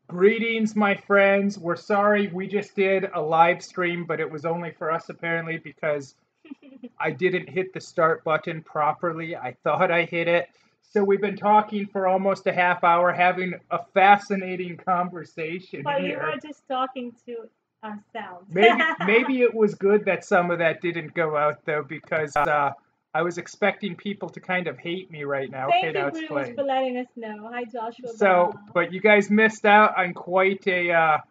Greetings, my friends. We're sorry we just did a live stream, but it was only for us apparently because I didn't hit the start button properly. I thought I hit it. So we've been talking for almost a half hour, having a fascinating conversation But we here. were just talking to ourselves. Maybe it was good that some of that didn't go out though, because I was expecting people to kind of hate me right now. Okay, Thank now you, Bruce, explain. for letting us know. Hi, Joshua So, Baha. but you guys missed out on quite a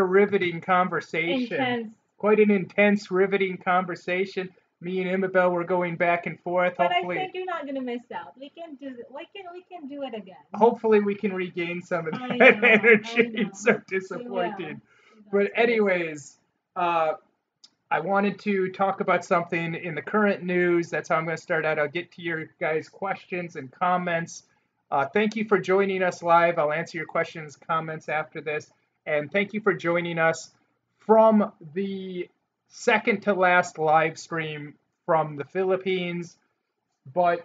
riveting conversation, Intense. quite an intense, riveting conversation. Me and Imabel were going back and forth. But I think you're not gonna miss out. We can do it again. Hopefully, we can regain some of I that know, I energy. know. It's so We will. disappointing. But That's good. anyways, uh, I wanted to talk about something in the current news. That's how I'm going to start out. I'll get to your guys' questions and comments. Thank you for joining us live. I'll answer your questions, comments after this. And thank you for joining us from the second to last live stream from the Philippines. But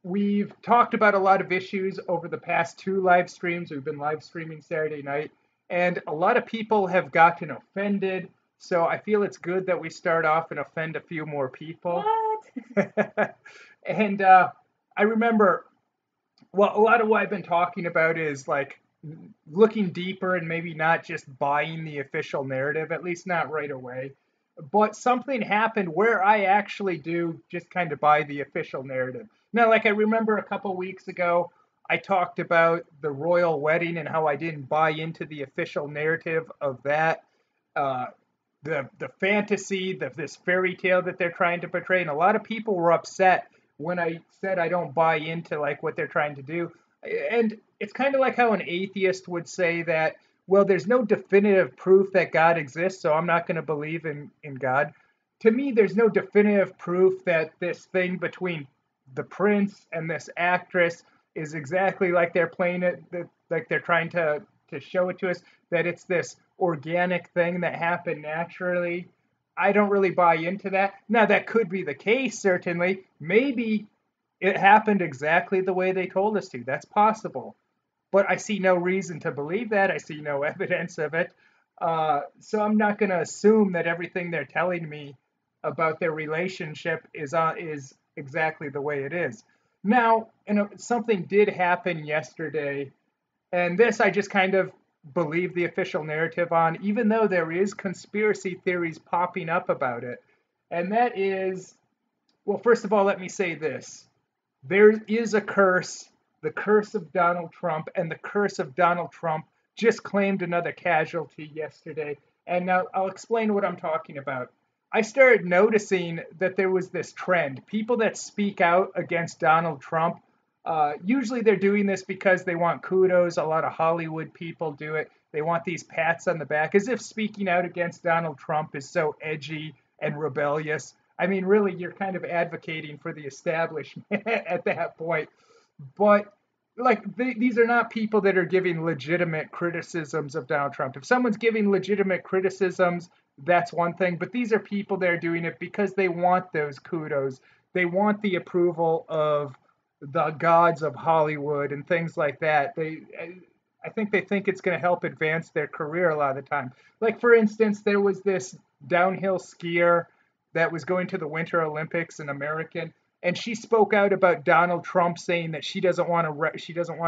we've talked about a lot of issues over the past two live streams. We've been live streaming Saturday night, and a lot of people have gotten offended. So I feel it's good that we start off and offend a few more people. What? And I remember, well, a lot of what I've been talking about is like looking deeper and maybe not just buying the official narrative, at least not right away. But something happened where I actually do just kind of buy the official narrative. Now, like I remember a couple weeks ago, I talked about the royal wedding and how I didn't buy into the official narrative of that. Uh, the fantasy, this fairy tale that they're trying to portray, and a lot of people were upset when I said I don't buy into like what they're trying to do. And it's kind of like how an atheist would say that, well, there's no definitive proof that God exists, so I'm not going to believe in God. To me, there's no definitive proof that this thing between the prince and this actress is exactly like they're playing it, like they're trying to show it to us, that it's this organic thing that happened naturally. I don't really buy into that. Now, that could be the case, certainly. Maybe it happened exactly the way they told us to. That's possible. But I see no reason to believe that. I see no evidence of it. So I'm not going to assume that everything they're telling me about their relationship is exactly the way it is. Now, something did happen yesterday, and this I just kind of believe the official narrative on, even though there is conspiracy theories popping up about it. And that is, well, first of all, let me say this. There is a curse, the curse of Donald Trump, and the curse of Donald Trump just claimed another casualty yesterday. And now I'll explain what I'm talking about. I started noticing that there was this trend. People that speak out against Donald Trump, usually they're doing this because they want kudos. A lot of Hollywood people do it. They want these pats on the back, as if speaking out against Donald Trump is so edgy and rebellious. I mean, really, you're kind of advocating for the establishment at that point. But like these are not people that are giving legitimate criticisms of Donald Trump. If someone's giving legitimate criticisms, that's one thing. But these are people that are doing it because they want those kudos. They want the approval of the gods of Hollywood and things like that. I think they think it's going to help advance their career a lot of the time. Like for instance, there was this downhill skier that was going to the Winter Olympics, an American, and she spoke out about Donald Trump, saying that she doesn't want to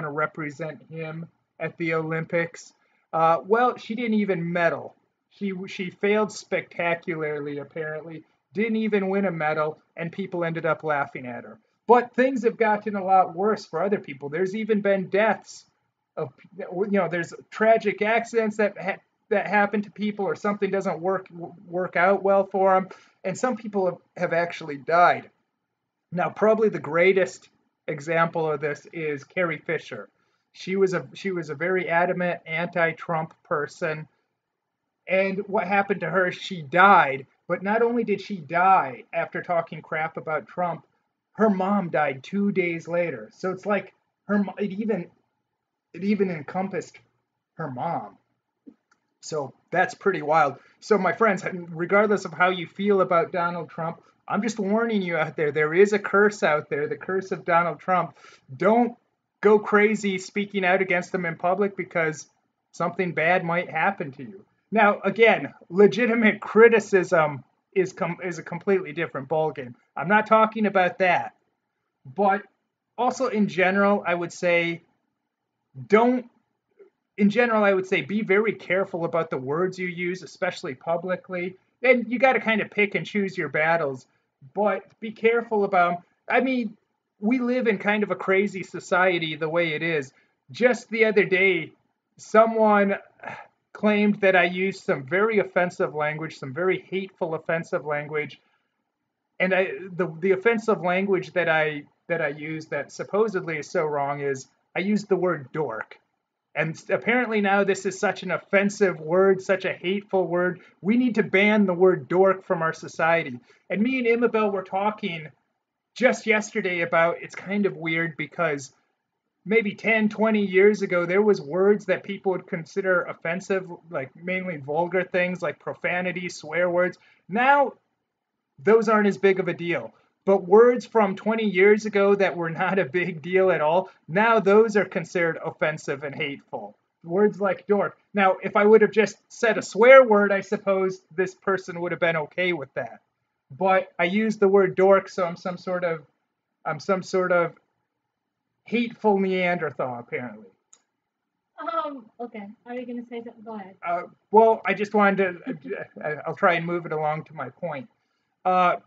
represent him at the Olympics. Well, she didn't even medal. She failed spectacularly, apparently. Didn't even win a medal, and people ended up laughing at her. But things have gotten a lot worse for other people. There's even been deaths of, there's tragic accidents that happen to people, or something doesn't work out well for them, and some people have actually died. Now, probably the greatest example of this is Carrie Fisher. She was a very adamant anti-Trump person, and what happened to her? She died. But not only did she die after talking crap about Trump, her mom died 2 days later. So it's like it even encompassed her mom. So that's pretty wild. So my friends, regardless of how you feel about Donald Trump, I'm just warning you out there. There is a curse out there, the curse of Donald Trump. Don't go crazy speaking out against them in public because something bad might happen to you. Now, again, legitimate criticism is a completely different ballgame. I'm not talking about that, but also in general, I would say don't. In general, I would say be very careful about the words you use, especially publicly. And you got to kind of pick and choose your battles, but be careful about 'em. I mean, we live in kind of a crazy society the way it is. Just the other day, someone claimed that I used some very offensive language, some very hateful offensive language, and the offensive language that I used that supposedly is so wrong is I used the word dork. And apparently now this is such an offensive word, such a hateful word. We need to ban the word dork from our society. And me and Imabel were talking just yesterday about it's kind of weird because maybe 10, 20 years ago, there was words that people would consider offensive, like mainly vulgar things like profanity, swear words. Now, those aren't as big of a deal. But words from 20 years ago that were not a big deal at all, now those are considered offensive and hateful. Words like dork. Now, if I would have just said a swear word, I suppose this person would have been okay with that. But I used the word dork, so I'm some sort of hateful Neanderthal, apparently. Okay. Are you gonna say something? Go ahead. Well, I just wanted to. I'll try and move it along to my point. Uh,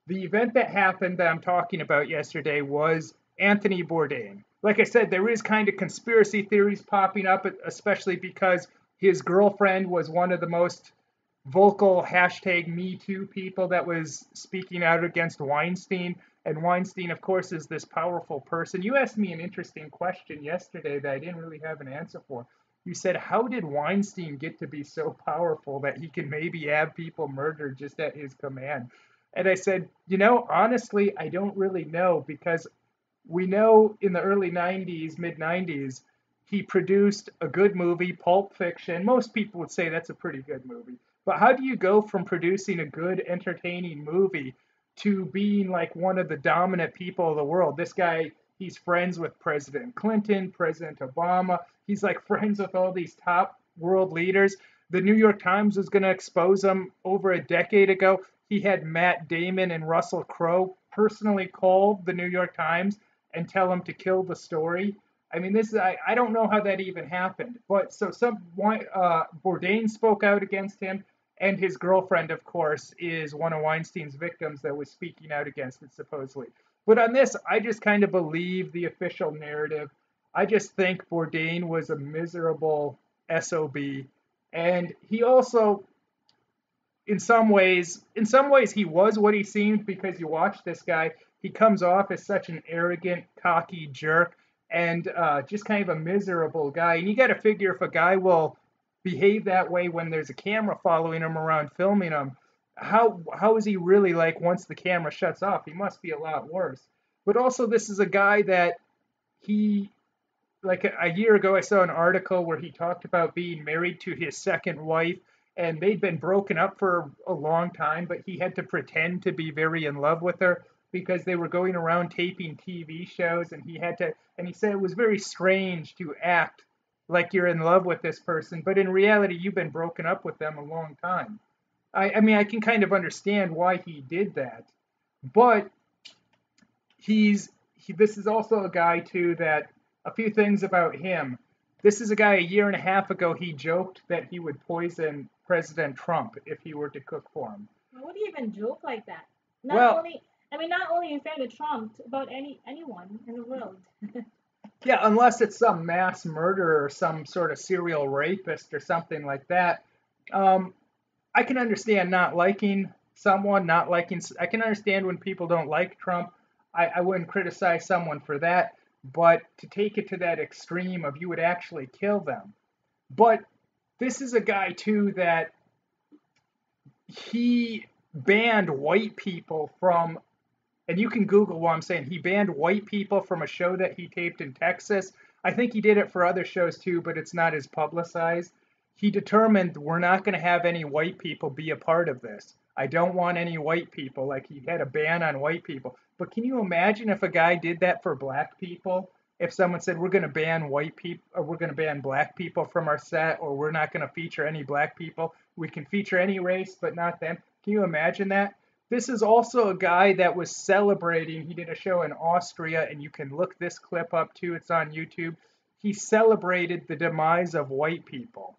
the event that happened that I'm talking about yesterday was Anthony Bourdain. Like I said, there is kind of conspiracy theories popping up, especially because his girlfriend was one of the most vocal hashtag Me Too people that was speaking out against Weinstein. And Weinstein, of course, is this powerful person. You asked me an interesting question yesterday that I didn't really have an answer for. You said, how did Weinstein get to be so powerful that he can maybe have people murdered just at his command? And I said, honestly, I don't really know because we know in the early 90s, mid 90s, he produced a good movie, Pulp Fiction. Most people would say that's a pretty good movie. But how do you go from producing a good, entertaining movie to being like one of the dominant people of the world? This guy, he's friends with President Clinton, President Obama. He's like friends with all these top world leaders. The New York Times was going to expose him over a decade ago. He had Matt Damon and Russell Crowe personally call the New York Times and tell him to kill the story. I mean, I don't know how that even happened. But so Bourdain spoke out against him, and his girlfriend, of course, is one of Weinstein's victims that was speaking out against it, supposedly. But on this, I just kind of believe the official narrative. I just think Bourdain was a miserable SOB. And he also, in some ways, he was what he seemed because you watch this guy. He comes off as such an arrogant, cocky jerk and just kind of a miserable guy. And you got to figure if a guy will behave that way when there's a camera following him around filming him, how is he really like once the camera shuts off? He must be a lot worse. But also, this is a guy that he, like a year ago, I saw an article where he talked about being married to his second wife, and they'd been broken up for a long time, but he had to pretend to be very in love with her because they were going around taping TV shows, and he said it was very strange to act like you're in love with this person, but in reality, you've been broken up with them a long time. I mean, I can kind of understand why he did that, but this is also a guy too that a few things about him. This is a guy a year and a half ago. He joked that he would poison President Trump if he were to cook for him. Why would you even joke like that? Well, Not only in front of Trump, about anyone in the world. yeah, unless it's some mass murderer or some sort of serial rapist or something like that. I can understand not liking someone, not liking. I can understand when people don't like Trump. I wouldn't criticize someone for that, but to take it to that extreme of you would actually kill them. But this is a guy too that he banned white people from, and you can Google what I'm saying. He banned white people from a show that he taped in Texas. I think he did it for other shows too, but it's not as publicized. He determined we're not going to have any white people be a part of this. I don't want any white people. Like he had a ban on white people. But can you imagine if a guy did that for black people? if someone said we're going to ban white people or we're going to ban black people from our set or we're not going to feature any black people. We can feature any race but not them. Can you imagine that? This is also a guy that was celebrating. He did a show in Austria, and you can look this clip up too. It's on YouTube. He celebrated the demise of white people.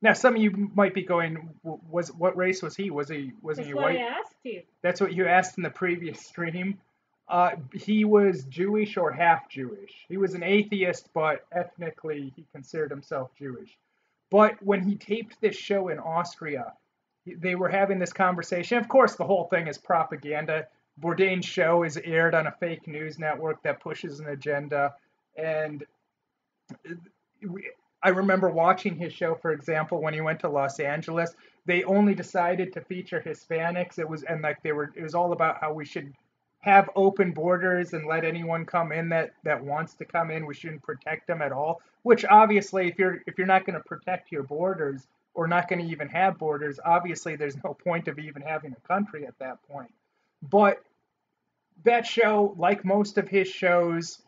Now, some of you might be going, "Was what race was he? Wasn't he That's what I white?" asked you. That's what you asked in the previous stream. He was Jewish or half Jewish. He was an atheist, but ethnically he considered himself Jewish. But when he taped this show in Austria, they were having this conversation. Of course, the whole thing is propaganda. Bourdain's show is aired on a fake news network that pushes an agenda. And I remember watching his show, for example, when he went to Los Angeles. They only decided to feature Hispanics. It was all about how we should have open borders and let anyone come in that wants to come in. We shouldn't protect them at all. Which obviously, if you're not going to protect your borders or not going to even have borders, obviously there's no point of even having a country at that point. But that show, like most of his shows,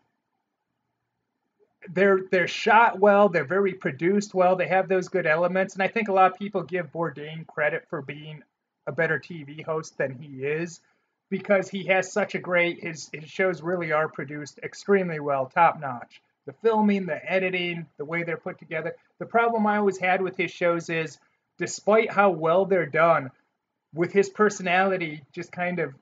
they're shot well, they're very produced well, they have those good elements, and I think a lot of people give Bourdain credit for being a better TV host than he is because he has such a great his shows really are produced extremely well, top notch. The filming, the editing, the way they're put together. The problem I always had with his shows is despite how well they're done, with his personality just kind of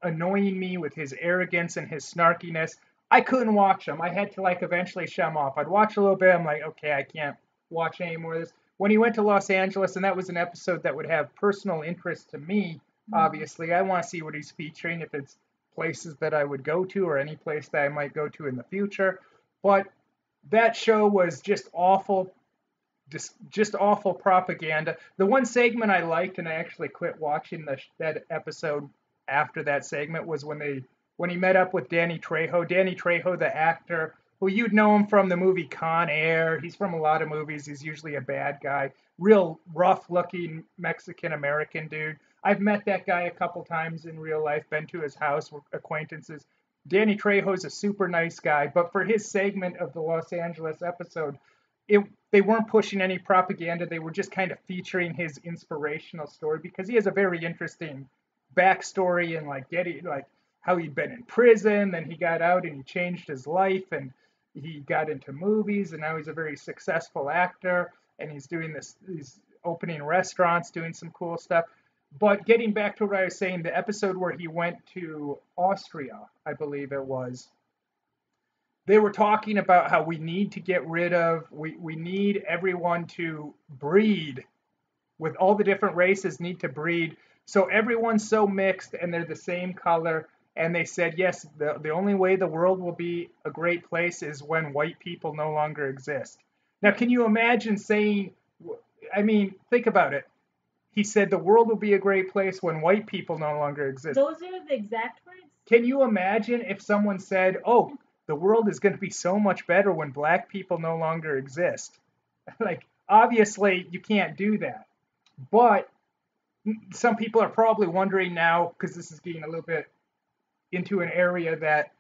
annoying me with his arrogance and his snarkiness, I couldn't watch them. I had to eventually shut them off. I'd watch a little bit. I'm like, okay, I can't watch any more of this. When he went to Los Angeles, and that was an episode that would have personal interest to me, obviously, I want to see what he's featuring, if it's places that I would go to or any place that I might go to in the future. But that show was just awful, just awful propaganda. The one segment I liked, and I actually quit watching that episode after that segment, was when he met up with Danny Trejo. Danny Trejo, the actor, who you'd know him from the movie Con Air. He's from a lot of movies. He's usually a bad guy, real rough-looking Mexican-American dude. I've met that guy a couple times in real life, been to his house, we're acquaintances. Danny Trejo's a super nice guy, but for his segment of the Los Angeles episode, they weren't pushing any propaganda. They were just kind of featuring his inspirational story because he has a very interesting backstory and getting how he'd been in prison, then he got out and he changed his life and he got into movies and now he's a very successful actor and he's opening restaurants, doing some cool stuff. But getting back to what I was saying, the episode where he went to Austria, I believe it was, they were talking about how we need to get rid of, we need everyone to breed, with all the different races need to breed. So everyone's so mixed and they're the same color. And they said, yes, the only way the world will be a great place is when white people no longer exist. Now, can you imagine saying, I mean, think about it. He said the world will be a great place when white people no longer exist. Those are the exact words? Can you imagine if someone said, oh, the world is going to be so much better when black people no longer exist? Obviously, you can't do that. But some people are probably wondering now, because this is getting a little bit into an area that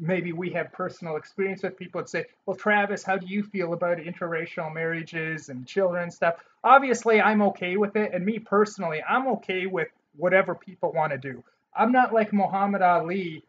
maybe we have personal experience with. People would say, well, Travis, how do you feel about interracial marriages and children stuff? Obviously, I'm okay with it. And me personally, I'm okay with whatever people want to do. I'm not like Muhammad Ali,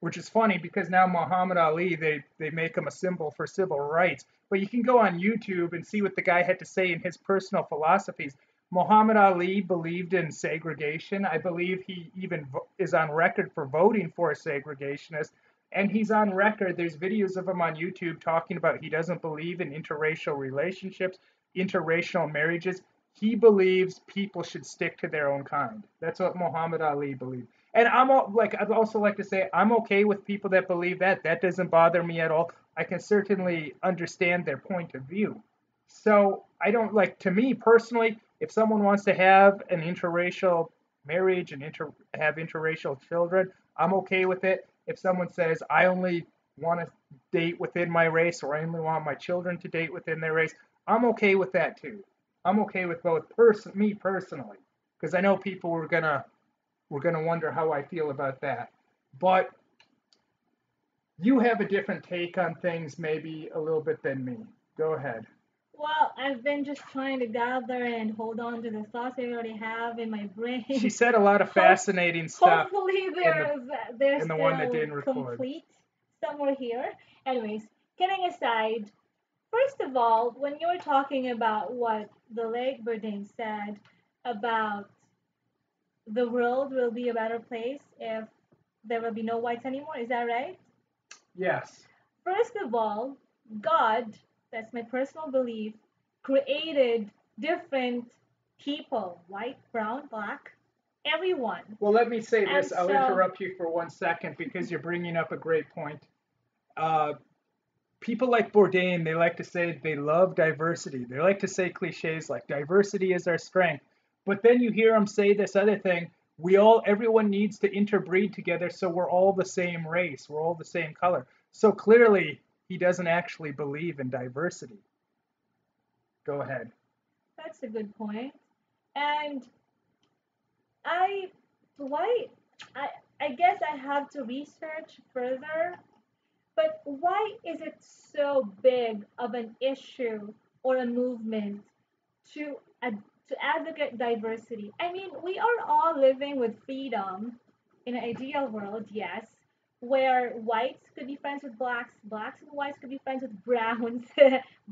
which is funny because now Muhammad Ali, they make him a symbol for civil rights. But you can go on YouTube and see what the guy had to say in his personal philosophies. Muhammad Ali believed in segregation. I believe he even is on record for voting for a segregationist. And he's on record. There's videos of him on YouTube talking about he doesn't believe in interracial relationships, interracial marriages. He believes people should stick to their own kind. That's what Muhammad Ali believed. And I'd also like to say I'm okay with people that believe that. That doesn't bother me at all. I can certainly understand their point of view. So I don't to me personally, if someone wants to have an interracial marriage and have interracial children, I'm okay with it. If someone says I only want to date within my race or I only want my children to date within their race, I'm okay with that too. I'm okay with both. Me personally, because I know people were gonna wonder how I feel about that. But you have a different take on things, maybe a little bit than me. Go ahead. Well, I've been just trying to gather and hold on to the thoughts I already have in my She brain. said a lot of Hope, fascinating stuff hopefully in the they're in the one that still didn't record. complete somewhere here. Anyways, kidding aside, first of all, when you were talking about what the late Bourdain said about the world will be a better place if there will be no whites anymore, is that right? Yes. First of all, God, that's my personal belief, created different people, white, brown, black, everyone. Well, let me say And this. I'll so, interrupt you for 1 second because you're bringing up a great point. Uh, People like Bourdain, they like to say they love diversity. They like to say cliches like diversity is our strength. But then you hear them say this other thing. Everyone needs to interbreed together so we're all the same race. We're all the same color. So clearly, he doesn't actually believe in diversity. Go ahead. that's a good point. And I, why, I, I guess I have to research further. But why is it so big of an issue or a movement to to advocate diversity? I mean, we are all living with freedom in an ideal world, yes, where whites could be friends with blacks, blacks and whites could be friends with browns,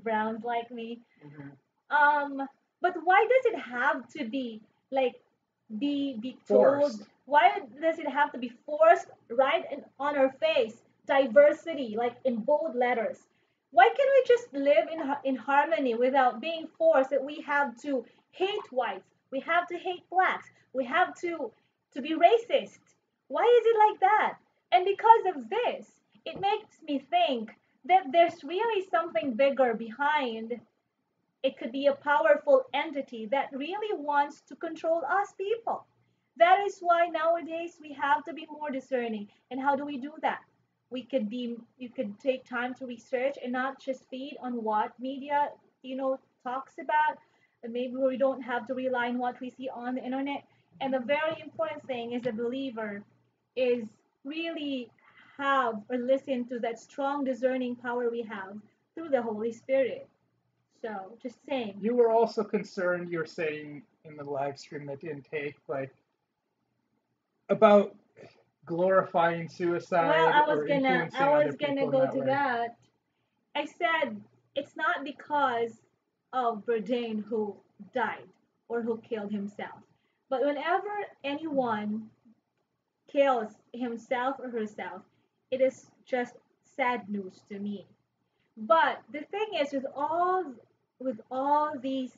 browns like me. Mhm. Um, but why does it have to be like be told? Forced. Why does it have to be forced right on our face? Diversity, like in bold letters. Why can't we just live in harmony without being forced that we have to hate whites, we have to hate blacks, we have to be racist? Why is it like that? And because of this, it makes me think that there's really something bigger behind. It could be a powerful entity that really wants to control us people. That is why nowadays we have to be more discerning. And how do we do that? You could take time to research and not just feed on what media, talks about. And maybe we don't have to rely on what we see on the internet. And the very important thing as a believer is really have or listen to that strong discerning power we have through the Holy Spirit. So just saying. You were also concerned, you're saying in the live stream that didn't take, like about glorifying Well, suicide or I influencing other was gonna people in go that to way. that. I said it's not because of Bourdain who died or who killed himself, but whenever anyone kills himself or herself, it is just sad news to me. But the thing is, with all these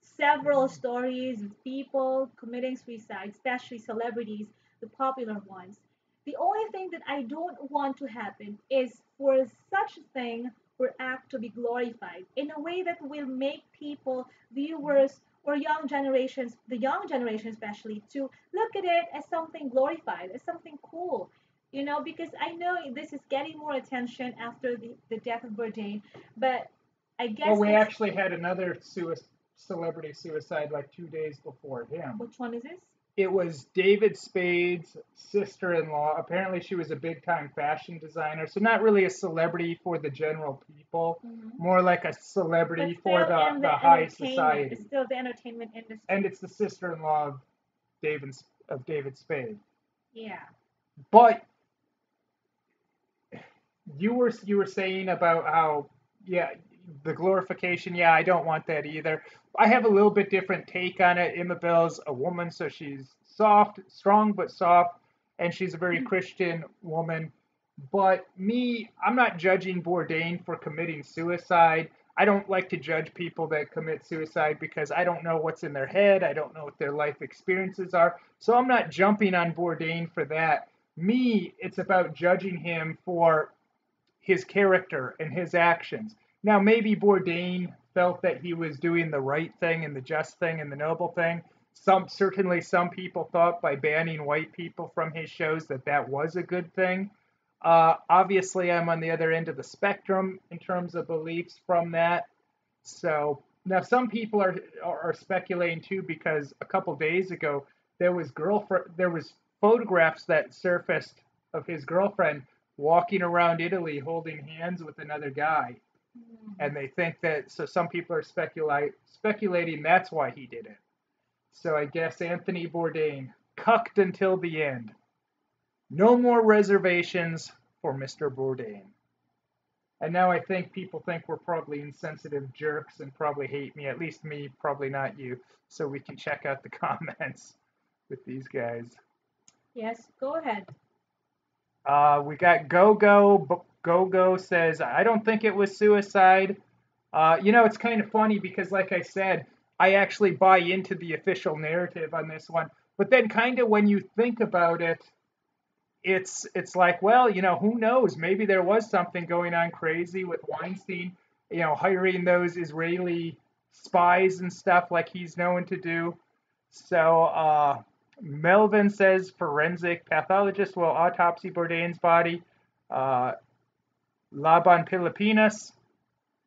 several stories of people committing suicide, especially celebrities, the popular ones. The only thing that I don't want to happen is for such a thing or act to be glorified in a way that will make people, viewers, or young generations, the young generation especially, to look at it as something glorified, as something cool. Because I know this is getting more attention after the death of Bourdain, but I Well, guess we that's actually had another celebrity suicide like 2 days before him. which one is this? It was David Spade's sister-in-law. Apparently, she was a big-time fashion designer, so not really a celebrity for the general people, Hmm. more like a But celebrity for still the in the the high entertainment, it's society. still the entertainment And industry. it's the sister-in-law of David Spade. Yeah. But you were saying about how, yeah, the glorification, yeah, I don't want that either. I have a little bit different take on it. Isabel's a woman, so she's soft, strong but soft, and she's a very Christian woman. But me, I'm not judging Bourdain for committing suicide. I don't like to judge people that commit suicide because I don't know what's in their head. I don't know what their life experiences are. So I'm not jumping on Bourdain for that. Me, it's about judging him for his character and his actions. Now, maybe Bourdain felt that he was doing the right thing and the just thing and the noble thing. Some people thought by banning white people from his shows that that was a good thing. Obviously, I'm on the other end of the spectrum in terms of beliefs from that. So now some people are speculating too because a couple days ago there was photographs that surfaced of his girlfriend walking around Italy holding hands with another guy. Mm. And they think that, so some people are speculating that's why he did it. So I guess Anthony Bourdain, cucked until the end. No more reservations for Mr. Bourdain. And now I think people think we're probably insensitive jerks and probably hate me, at least me, probably not you. So we can check out the comments with these guys. Yes, go ahead. We got Go. Go says, I don't think it was suicide. It's kind of funny because, like I said, I actually buy into the official narrative on this one. But then, kind of, when you think about it, it's like, well, who knows? Maybe there was something going on crazy with Weinstein, hiring those Israeli spies and stuff like he's known to do. So Melvin says forensic pathologist will autopsy Bourdain's body. Uh, Laban Pilipinas,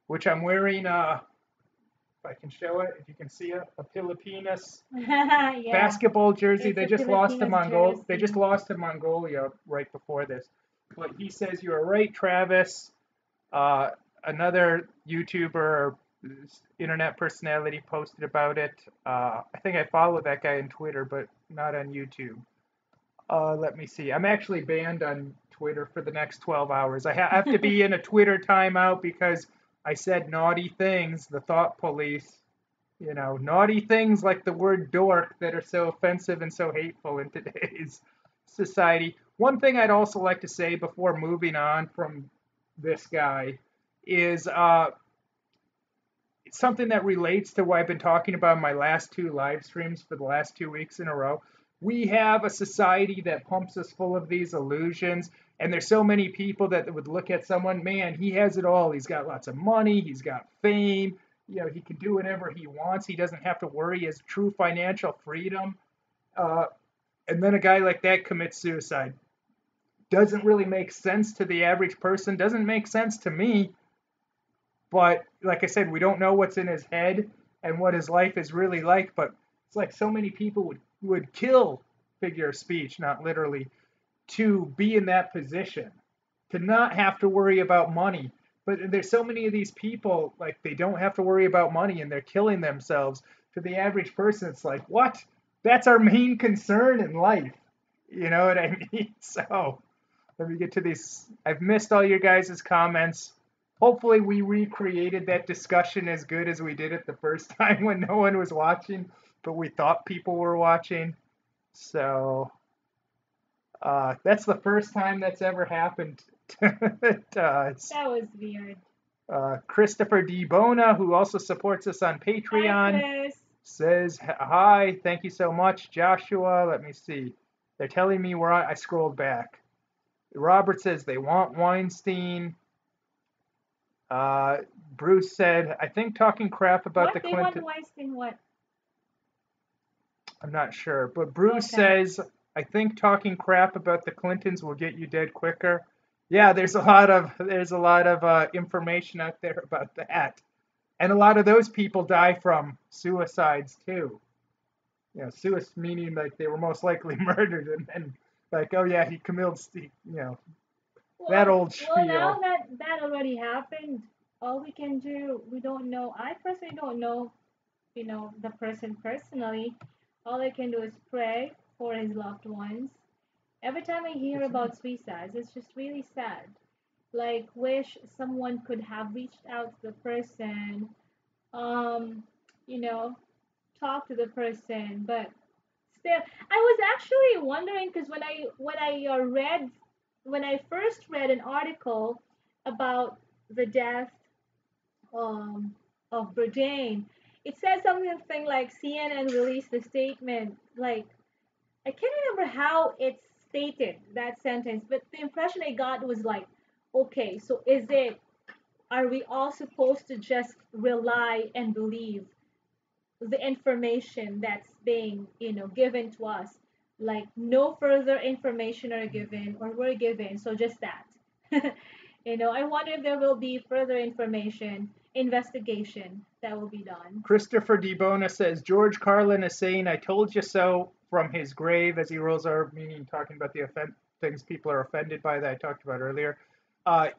which I'm wearing. If I can show it, if you can see it, a Pilipinas Yeah, basketball jersey. it's They a just lost to Filipinas They just jersey. lost to Mongolia right before this. But he says you are right, Travis. Uh, Another YouTuber or internet personality posted about it. I think I follow that guy on Twitter, but not on YouTube. Let me see. I'm actually banned on Twitter for the next 12 hours. I have to be in a Twitter timeout because I said naughty things, the thought police, naughty things like the word dork that are so offensive and so hateful in today's society. One thing I'd also like to say before moving on from this guy is it's something that relates to what I've been talking about in my last two live streams for the last 2 weeks in a row. We have a society that pumps us full of these illusions, and there's so many people that would look at someone, man, he has it all. He's got lots of money, he's got fame, he can do whatever he wants. He doesn't have to worry. He has true financial freedom. Uh, and then a guy like that commits suicide. Doesn't really make sense to the average person. Doesn't make sense to me. But like I said, we don't know what's in his head and what his life is really like. But it's like so many people would kill, figure of speech, not literally, to be in that position, to not have to worry about money. But there's so many of these people, like they don't have to worry about money and they're killing themselves. To the average person, it's like, what? That's our main concern in life. You know what I mean? So let me get to these. I've missed all your guys' comments. Hopefully, we recreated that discussion as good as we did it the first time when no one was watching, but we thought people were watching. So that's the first time that's ever happened to us. That was weird. Christopher D. Bona, who also supports us on Hi, Patreon, Chris. says, hi, thank you so much. Joshua, let me see. They're telling me where I scrolled back. Robert says they want Weinstein. Bruce said, I think talking crap about the What? They want Clinton. Weinstein what? I'm not sure. But Bruce Okay. says, I think talking crap about the Clintons will get you dead quicker. Yeah, there's a lot of information out there about that. And a lot of those people die from suicides too. Suicide meaning like they were most likely murdered and then like, oh yeah, he committed, that Well, old well, now spiel. that that already happened, all we can do, we don't know. I personally don't know, the person personally. All I can do is pray for his loved ones. Every time I hear That's right. about suicides, it's just really sad. Like, wish someone could have reached out to the person, um, you know, talk to the person, but still, I was actually wondering because when I first read an article about the death um, of Bourdain, it said something like CNN released a statement. Like, I can't remember how it's stated that sentence, but the impression I got was like, okay, so are we all supposed to just rely and believe the information that's being given to us, like no further information are given or we're given, so just that. I wonder if there will be further information investigation that will be done. Christopher DeBona says George Carlin is saying "I told you so" from his grave as he rolls over, meaning talking about the things people are offended by that I talked about earlier.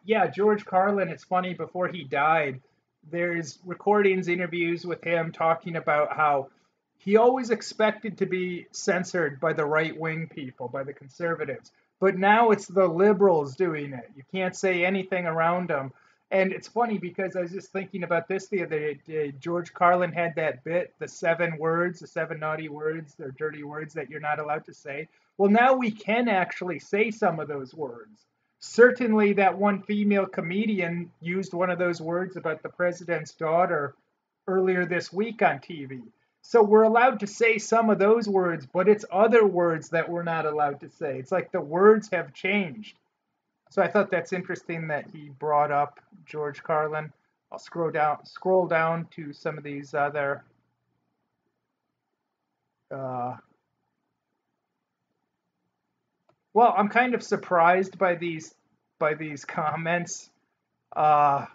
Yeah, George Carlin, it's funny, before he died, there's recordings, interviews with him talking about how he always expected to be censored by the right wing people, by the conservatives. But now it's the liberals doing it. You can't say anything around them. And it's funny because I was just thinking about this the other day. George Carlin had that bit, the 7 words, the 7 naughty words, or dirty words that you're not allowed to say. Well, now we can actually say some of those words. Certainly, that one female comedian used one of those words about the president's daughter earlier this week on TV. So we're allowed to say some of those words, but it's other words that we're not allowed to say. It's like the words have changed. So I thought that's interesting that he brought up George Carlin. I'll scroll down to some of these other uh, well, I'm kind of surprised by these comments uh,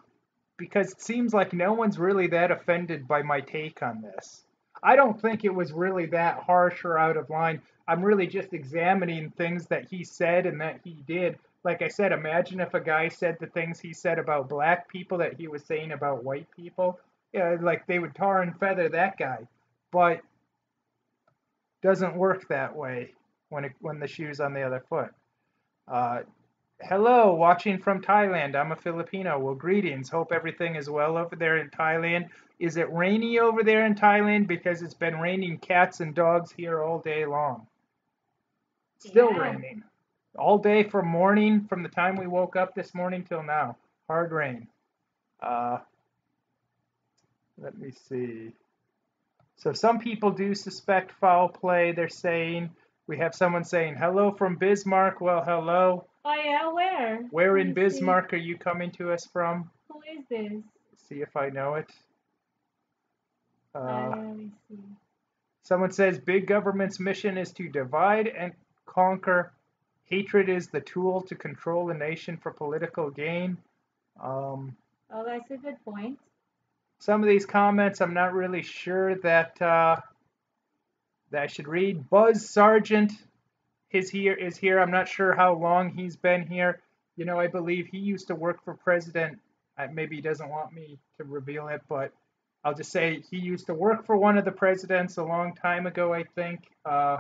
because it seems like no one's really that offended by my take on this. I don't think it was really that harsh or out of line. I'm really just examining things that he said and that he did. Like I said, imagine if a guy said the things he said about black people that he was saying about white people. Yeah, like they would tar and feather that guy. But doesn't work that way when the shoe's on the other foot. Uh, Hello, watching from Thailand. I'm a Filipino. Well, greetings. Hope everything is well over there in Thailand. Is it rainy over there in Thailand? Because it's been raining cats and dogs here all day long. Still Yeah. raining. All day from morning, from the time we woke up this morning till now. Hard rain. Uh, Let me see. So some people do suspect foul play, they're saying. We have someone saying, hello from Bismarck. Well, hello. Oh yeah, where? Where Let in me see. Bismarck are you coming to us from? Who is this? See if I know it. Let me see. Someone says big government's mission is to divide and conquer. Hatred is the tool to control a nation for political gain. Um, Oh, that's a good point. some of these comments I'm not really sure that I should read. Buzz Sargent is here. I'm not sure how long he's been here. You know, I believe he used to work for President. Maybe he doesn't want me to reveal it, but I'll just say he used to work for one of the presidents a long time ago, I think. I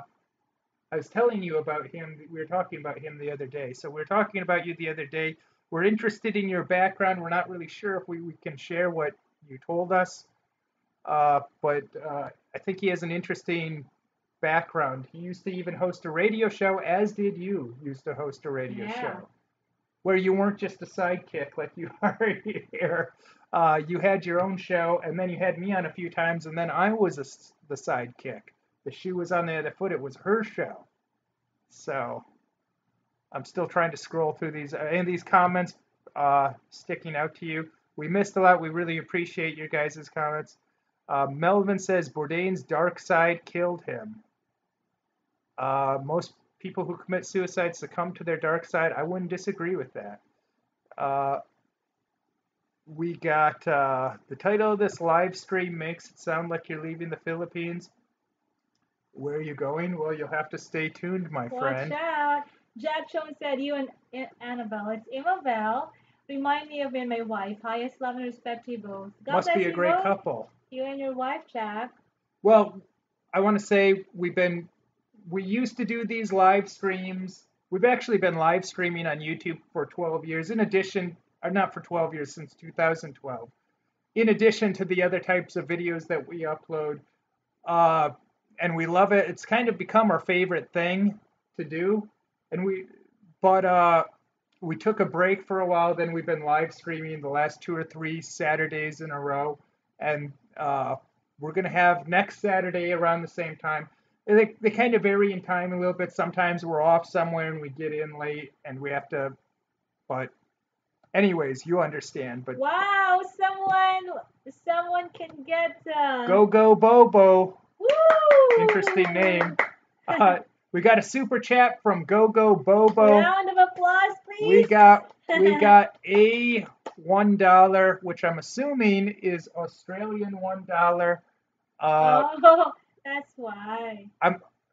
was telling you about him. We were talking about him the other day. So we were talking about you the other day. We're interested in your background. We're not really sure if we can share what you told us, but I think he has an interesting background. He used to even host a radio show, as did you used to host a radio show, where you weren't just a sidekick like you are here. You had your own show, and then you had me on a few times, and then I was the sidekick. The shoe was on the other foot. It was her show. So I'm still trying to scroll through these. Any of these comments sticking out to you? We missed a lot. We really appreciate your guys' comments. Melvin says Bourdain's dark side killed him. Most people who commit suicide succumb to their dark side. I wouldn't disagree with that. We got the title of this live stream makes it sound like you're leaving the Philippines. Where are you going? Well, you'll have to stay tuned, my friend. Watch out. Jack Jones said, you and Annabelle. It's Imabelle. Remind me of you and my wife. Highest love and respect to you both. God Must bless be a you great both. couple. You and your wife, Jack. Well, I want to say we used to do these live streams. We've actually been live streaming on YouTube for 12 years, in addition, or not for 12 years, since 2012. In addition to the other types of videos that we upload. And we love it. It's kind of become our favorite thing to do. And we took a break for a while. Then we've been live streaming the last 2 or 3 Saturdays in a row. And we're going to have next Saturday around the same time. They kind of vary in time a little bit. Sometimes we're off somewhere and we get in late and we have to, but anyways, you understand. But wow, someone can get Go Go Bobo. Woo! Interesting name. We got a super chat from Go Go Bobo. Round of applause, please. We got a $1, which I'm assuming is Australian $1. Oh, that's why.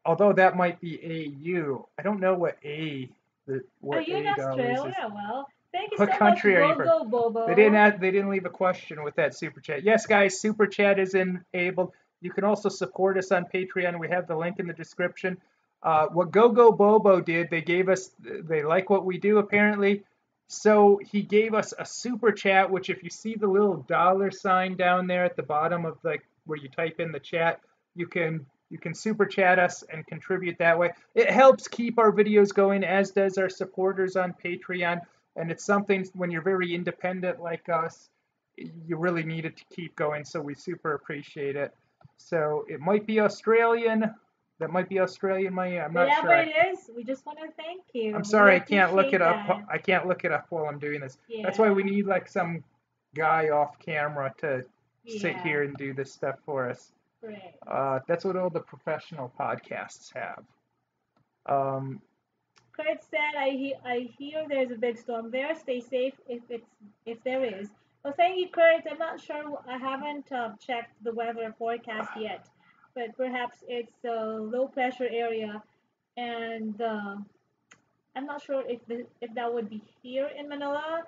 Although that might be AU. I don't know what A Are What you in $80 is? Australia? Well, thank you What so much, country are you Go from? Go They Bobo. didn't leave a question with that super chat. Yes, guys, super chat is enabled. You can also support us on Patreon. We have the link in the description. What Go Go Bobo did, they like what we do apparently. So he gave us a super chat, which if you see the little dollar sign down there at the bottom of like where you type in the chat, you can super chat us and contribute that way. It helps keep our videos going, as does our supporters on Patreon. And it's something when you're very independent like us, you really need it to keep going. So we super appreciate it. So it might be Australian. That might be Australian money. I'm not Whatever sure. it is, we just want to thank I'm you. We sorry, I can't look it appreciate up. that. I can't look it up while I'm doing this. That's why we Yeah, need like some guy off camera to sit yeah, here and do this stuff for us. great. That's what all the professional podcasts have. Um, Kurt said, I hear there's a big storm there. Stay safe if there is. Well, thank you, Kurt. I'm not sure. I haven't checked the weather forecast yet, but perhaps it's a low pressure area, and I'm not sure if that would be here in Manila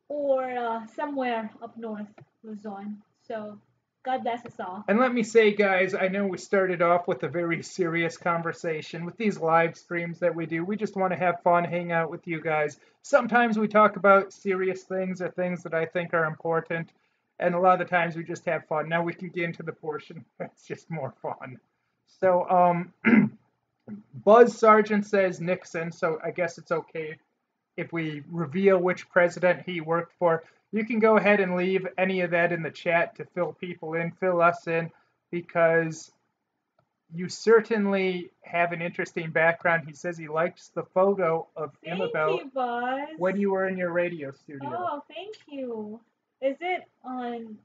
or somewhere up north, Luzon. So God bless us all. And let me say, guys, I know we started off with a very serious conversation with these live streams that we do. We just want to have fun, hang out with you guys. Sometimes we talk about serious things or things that I think are important, and a lot of the times we just have fun. Now we can get into the portion that's just more fun. So, Buzz Sargent says Nixon, so I guess it's okay if we reveal which president he worked for. You can go ahead and leave any of that in the chat to fill people in, fill us in, because you certainly have an interesting background. He says he likes the photo of Thank Imabel you, Buzz. when you were in your radio studio. Oh, thank you. Is it on?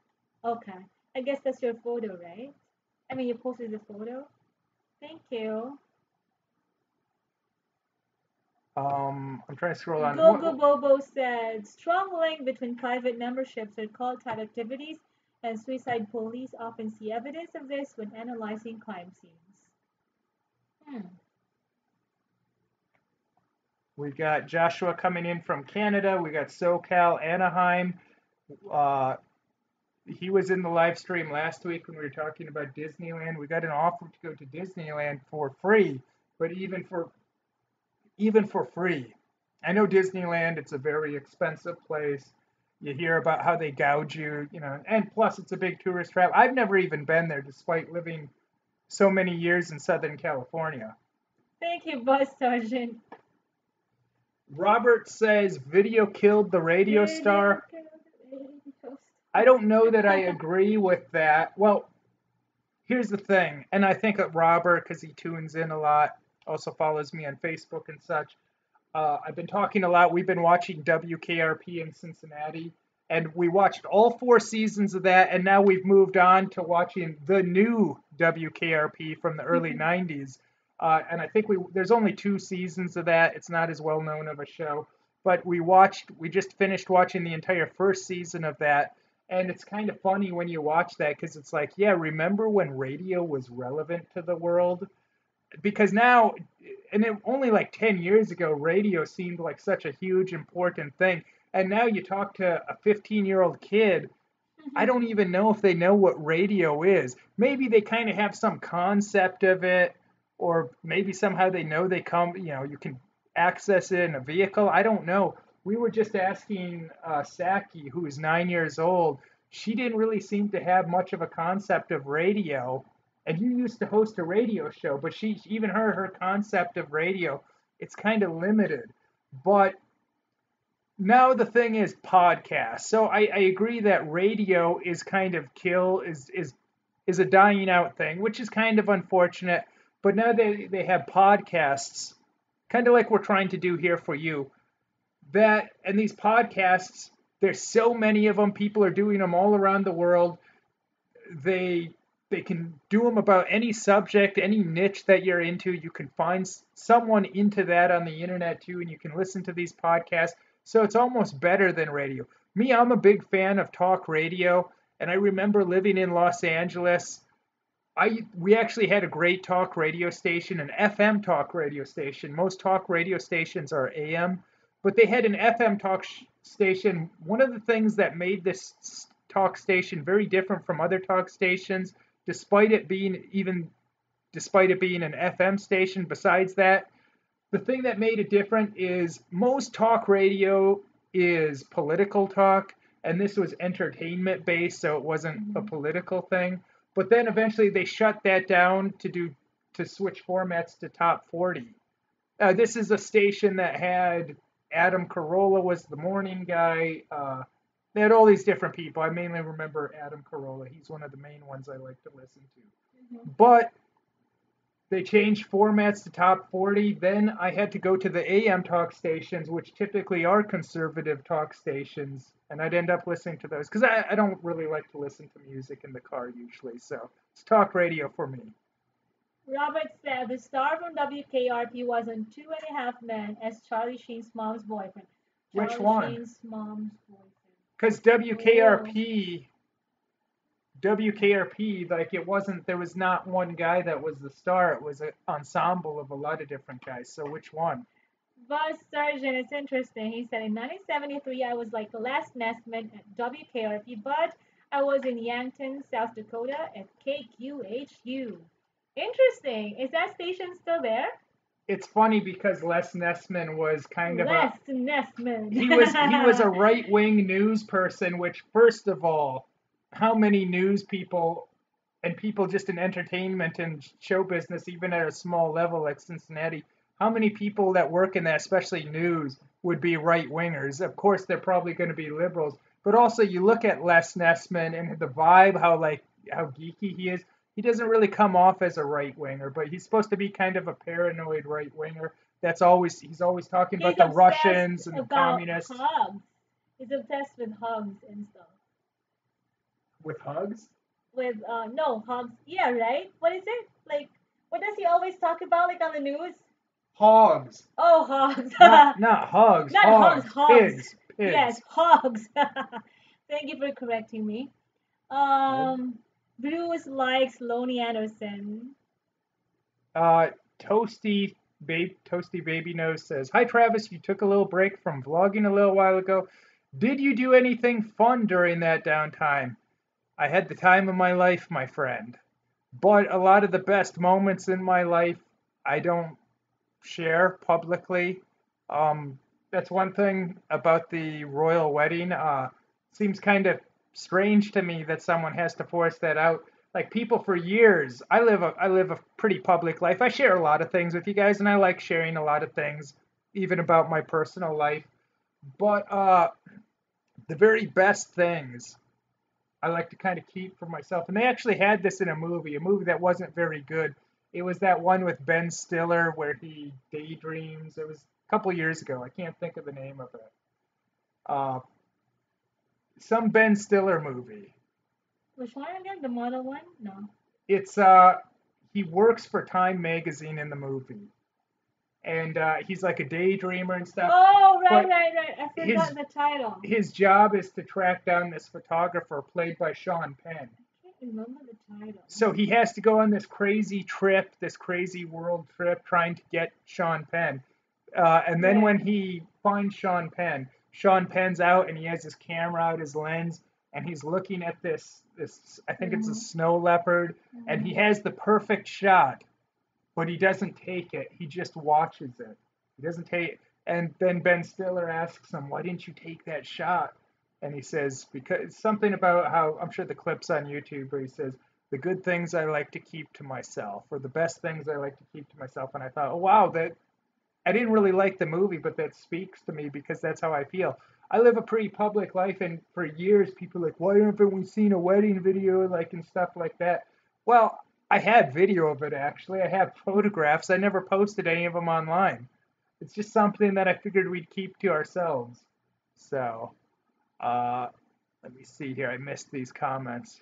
Okay. I guess that's your photo, right? I mean, you posted the photo. Thank you. I'm trying to scroll on. Gogo Bobo said, strong link between private memberships or cult-type activities and suicide. Police often see evidence of this when analyzing crime scenes. Hmm. We got Joshua coming in from Canada. We got SoCal, Anaheim. Uh, he was in the live stream last week when we were talking about Disneyland. We got an offer to go to Disneyland for free, but even for free. I know Disneyland, it's a very expensive place. You hear about how they gouge you, and plus it's a big tourist trap. I've never even been there despite living so many years in Southern California. Thank you, Buzz Sergeant. Robert says video killed the radio star. I don't know that I agree with that. Well, here's the thing, and I think of Robert, because he tunes in a lot, also follows me on Facebook and such. I've been talking a lot. We've been watching WKRP in Cincinnati, and we watched all 4 seasons of that, and now we've moved on to watching the new WKRP from the early 90s. And I think there's only 2 seasons of that. It's not as well known of a show, but we just finished watching the entire first season of that. And it's kind of funny when you watch that because it's like, yeah, remember when radio was relevant to the world? Because now, and only like 10 years ago, radio seemed like such a huge, important thing. And now you talk to a 15-year-old kid, I don't even know if they know what radio is. Maybe they kind of have some concept of it, or maybe somehow they know you can access it in a vehicle. I don't know. We were just asking Saki, who is 9 years old. She didn't really seem to have much of a concept of radio. And you used to host a radio show, but her concept of radio, it's kind of limited. But now the thing is podcasts. So I agree that radio is kind of is a dying out thing, which is kind of unfortunate. But now they have podcasts, kind of like we're trying to do here for you. And these podcasts, there's so many of them. People are doing them all around the world. They can do them about any subject, any niche that you're into. You can find someone into that on the internet too, and you can listen to these podcasts. So it's almost better than radio. I'm a big fan of talk radio, and I remember living in Los Angeles. we actually had a great talk radio station, an FM talk radio station. Most talk radio stations are AM, but they had an FM talk station. One of the things that made this talk station very different from other talk stations, despite it being an FM station, besides that, the thing that made it different is most talk radio is political talk, and this was entertainment based, so it wasn't a Mhm. political thing. But then eventually they shut that down to switch formats to top 40. This is a station that had Adam Carolla was the morning guy. They had all these different people. I mainly remember Adam Carolla. He's one of the main ones I like to listen to. Mhm. But they changed formats to top 40. Then I had to go to the AM talk stations, which typically are conservative talk stations, and I'd end up listening to those because I don't really like to listen to music in the car usually. So it's talk radio for me. Robert said the star from WKRP was on Two and a Half Men as Charlie Sheen's mom's boyfriend. Which Charlie one? Sheen's mom's boyfriend. Because Oh. WKRP, like it wasn't, there was not one guy that was the star. It was an ensemble of a lot of different guys. So which one? Buzz Surgeon, it's interesting. He said in 1973, I was like the last nestman at WKRP, but I was in Yankton, South Dakota at KQHU. Interesting. Is that station still there? It's funny because Les Nessman was kind of a Les Nestman. he was a right wing news person. Which first of all, how many news people and people just in entertainment and show business, even at a small level like Cincinnati, how many people that work in that, especially news, would be right wingers? Of course, they're probably going to be liberals, but also you look at Les Nessman and the vibe, how geeky he is. He doesn't really come off as a right winger, but he's supposed to be kind of a paranoid right winger. He's always talking about He's the obsessed Russians and the about communists hugs. He's obsessed with hugs and stuff. with hugs. With no hugs. Yeah, right. What is it like? What does he always talk about, like on the news? Hogs. Oh, hogs. Not hugs. Not hugs. Hogs. Hogs. Pigs. Yes, Pigs. hogs. Thank you for correcting me. Hogs. Bruce likes Lonnie Anderson. Uh, Toasty Baby Nose says, "Hi Travis, you took a little break from vlogging a little while ago. Did you do anything fun during that downtime? I had the time of my life, my friend. But a lot of the best moments in my life, I don't share publicly. That's one thing about the royal wedding. Seems kind of strange to me that someone has to force that out. Like people for years, I live a pretty public life. I share a lot of things with you guys, and I like sharing a lot of things, even about my personal life. But the very best things I like to kind of keep for myself. And they actually had this in a movie that wasn't very good. It was that one with Ben Stiller where he daydreams. It was a couple years ago. I can't think of the name of it. Uh, some Ben Stiller movie. Which one again? The model one? No. It's he works for Time magazine in the movie, and he's like a daydreamer and stuff. Oh, right, But right, right. I his forgot the title. his job is to track down this photographer played by Sean Penn. I can't remember the title. So he has to go on this crazy trip, this crazy world trip, trying to get Sean Penn. And then when Right. he finds Sean Penn's out and he has his camera out, his lens, and he's looking at this I think it's a Mm-hmm. snow leopard, and Mm-hmm. he has the perfect shot, but he doesn't take it. He just watches it. He doesn't take. And then Ben Stiller asks him, "Why didn't you take that shot?" And he says, "Because something about how I'm sure the clip's on YouTube where he says." The good things I like to keep to myself, or the best things I like to keep to myself. And I thought, oh wow, that I didn't really like the movie, but that speaks to me because that's how I feel. I live a pretty public life, and for years, people are like, why haven't we seen a wedding video, like and stuff like that? Well, I had video of it actually. I have photographs. I never posted any of them online. It's just something that I figured we'd keep to ourselves. So, uh, let me see here. I missed these comments.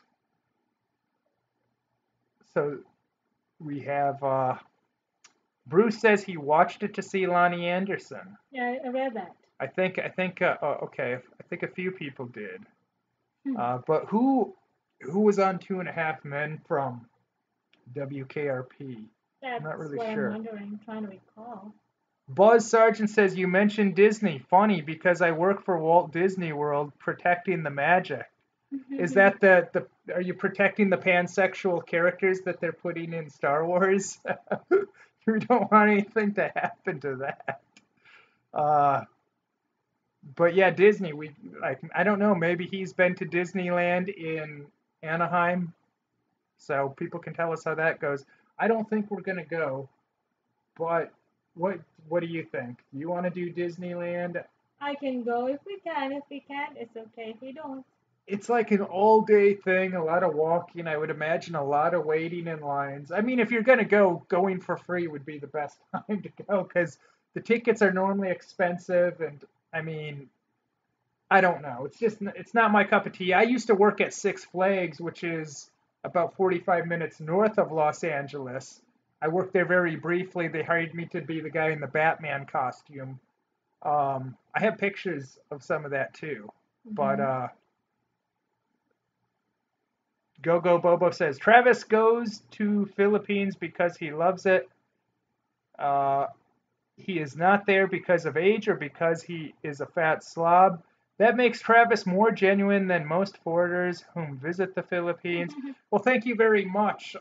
So we have Bruce says he watched it to see Lonnie Anderson. Yeah, I read that. Okay. I think a few people did. Hmm. But who was on Two and a Half Men from? WKRP. I'm That's not really what I'm sure. wondering, trying to recall. Buzz Sargent says, you mentioned Disney. Funny, because I work for Walt Disney World protecting the magic. Is that are you protecting the pansexual characters that they're putting in Star Wars? We don't want anything to happen to that. Uh, but yeah, Disney, we like, I don't know, maybe he's been to Disneyland in Anaheim, so people can tell us how that goes. I don't think we're gonna go, but what what do you think? Do you want to do Disneyland? I can go if we can. If we can't, it's okay if we don't. It's like an all day thing, a lot of walking. I would imagine a lot of waiting in lines. I mean, if you're going to go, going for free would be the best time to go because the tickets are normally expensive. And I mean, I don't know. It's not my cup of tea. I used to work at Six Flags, which is about 45 minutes north of Los Angeles. I worked there very briefly. They hired me to be the guy in the Batman costume. I have pictures of some of that too. But Hmm. Go Go Bobo says Travis goes to Philippines because he loves it. Uh, he is not there because of age or because he is a fat slob. That makes Travis more genuine than most foreigners whom visit the Philippines. Well, thank you very much.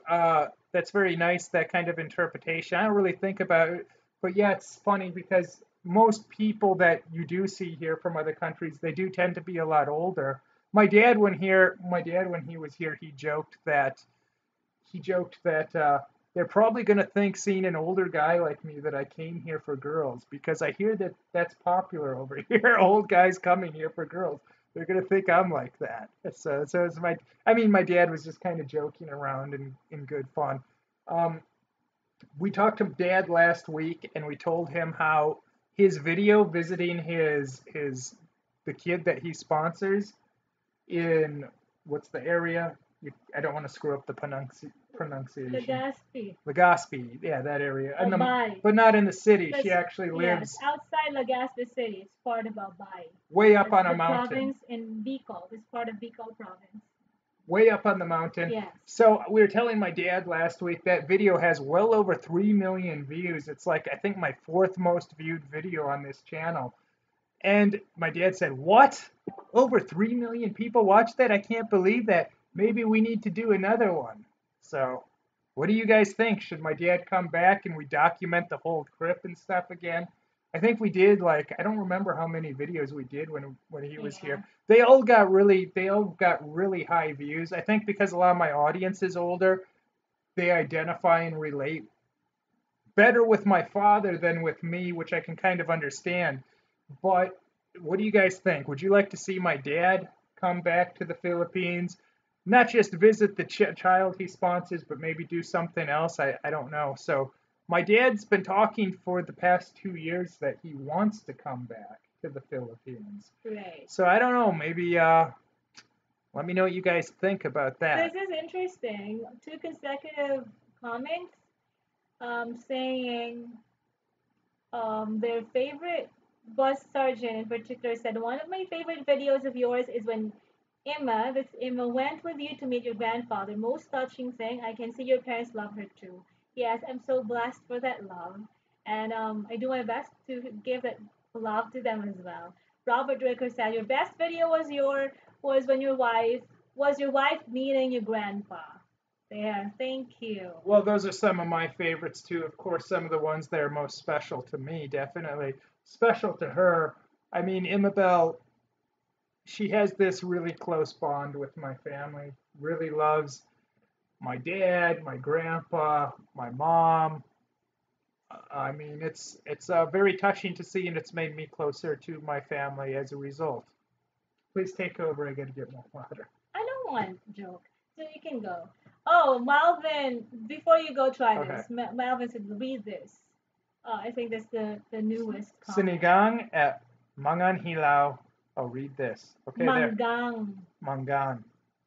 That's very nice, that kind of interpretation. I don't really think about it, but yeah, it's funny because most people that you do see here from other countries, they do tend to be a lot older. My dad when he was here, he joked that they're probably going to think, seeing an older guy like me, that I came here for girls because I hear that that's popular over here. Old guys coming here for girls. They're going to think I'm like that. So it's my dad was just kind of joking around and in good fun. Um, we talked to Dad last week, and we told him how his video visiting his the kid that he sponsors in what's the area? I don't want to screw up the pronunciation. Legazpi. Legazpi, yeah, that area, Albay. but not in the city. She That's, actually yes, lives outside Legazpi City. It's part of Albay. way up That's on a the mountain, province in Bicol. It's part of Bicol province. way up on the mountain. Yes. So we were telling my dad last week that video has well over 3 million views. It's like, I think, my fourth most viewed video on this channel. And my dad said, "What? Over 3 million people watch that? I can't believe that. Maybe we need to do another one." So, what do you guys think? Should my dad come back and we document the whole trip and stuff again? I think we did, like, I don't remember how many videos we did when he was Yeah. here. They all got really high views. I think because a lot of my audience is older, they identify and relate better with my father than with me, which I can kind of understand. But what do you guys think? Would you like to see my dad come back to the Philippines? Not just visit the child he sponsors, but maybe do something else? I don't know. So, my dad's been talking for the past 2 years that he wants to come back to the Philippines. Right. So, I don't know. Maybe let me know what you guys think about This that. is interesting. Two consecutive comments saying their favorite. Bus Sergeant in particular said, one of my favorite videos of yours is when Emma went with you to meet your grandfather. Most touching thing. I can see your parents love her too. Yes, I'm so blessed for that love. And I do my best to give that love to them as well. Robert Ricker said, your best video was when your wife meeting your grandpa. There, thank you. Well, those are some of my favorites too. Of course, some of the ones that are most special to me, definitely special to her. I mean, Imabel, she has this really close bond with my family. Really loves my dad, my grandpa, my mom. I mean, it's very touching to see, and it's made me closer to my family as a result. Please take over. I gotta get more water. I don't want joke, so you can go. Oh, Malvin, before you go try Okay. this, Malvin said, read this. I think that's the newest comment. Sinigang at Mangan Hilaw. Oh, read this. Okay, there. Manggang. Mangan.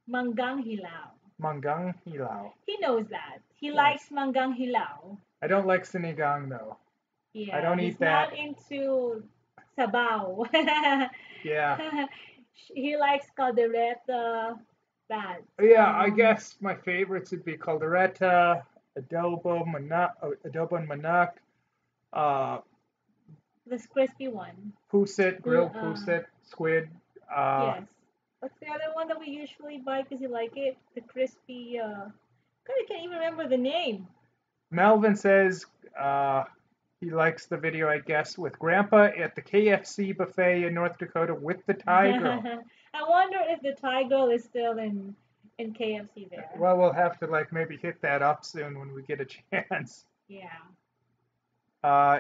Manggang hilaw. Manggang Hilaw. He knows that. He likes Yes. manggang hilaw. I don't like sinigang though. I Yeah, don't he's eat that. not into sabaw. Yeah. He likes caldereta, that. Yeah, I guess my favorites would be caldereta, adobo and manok, uh, This crispy one. pusit, Gl- grilled pusit, squid. yes. What's the other one that we usually buy because you like it? The crispy. God, I can't even remember the name. Melvin says he likes the video, I guess, with Grandpa at the KFC buffet in North Dakota with the Thai girl. I wonder if the Thai girl is still in KFC there. Well, we'll have to like maybe hit that up soon when we get a chance. Yeah.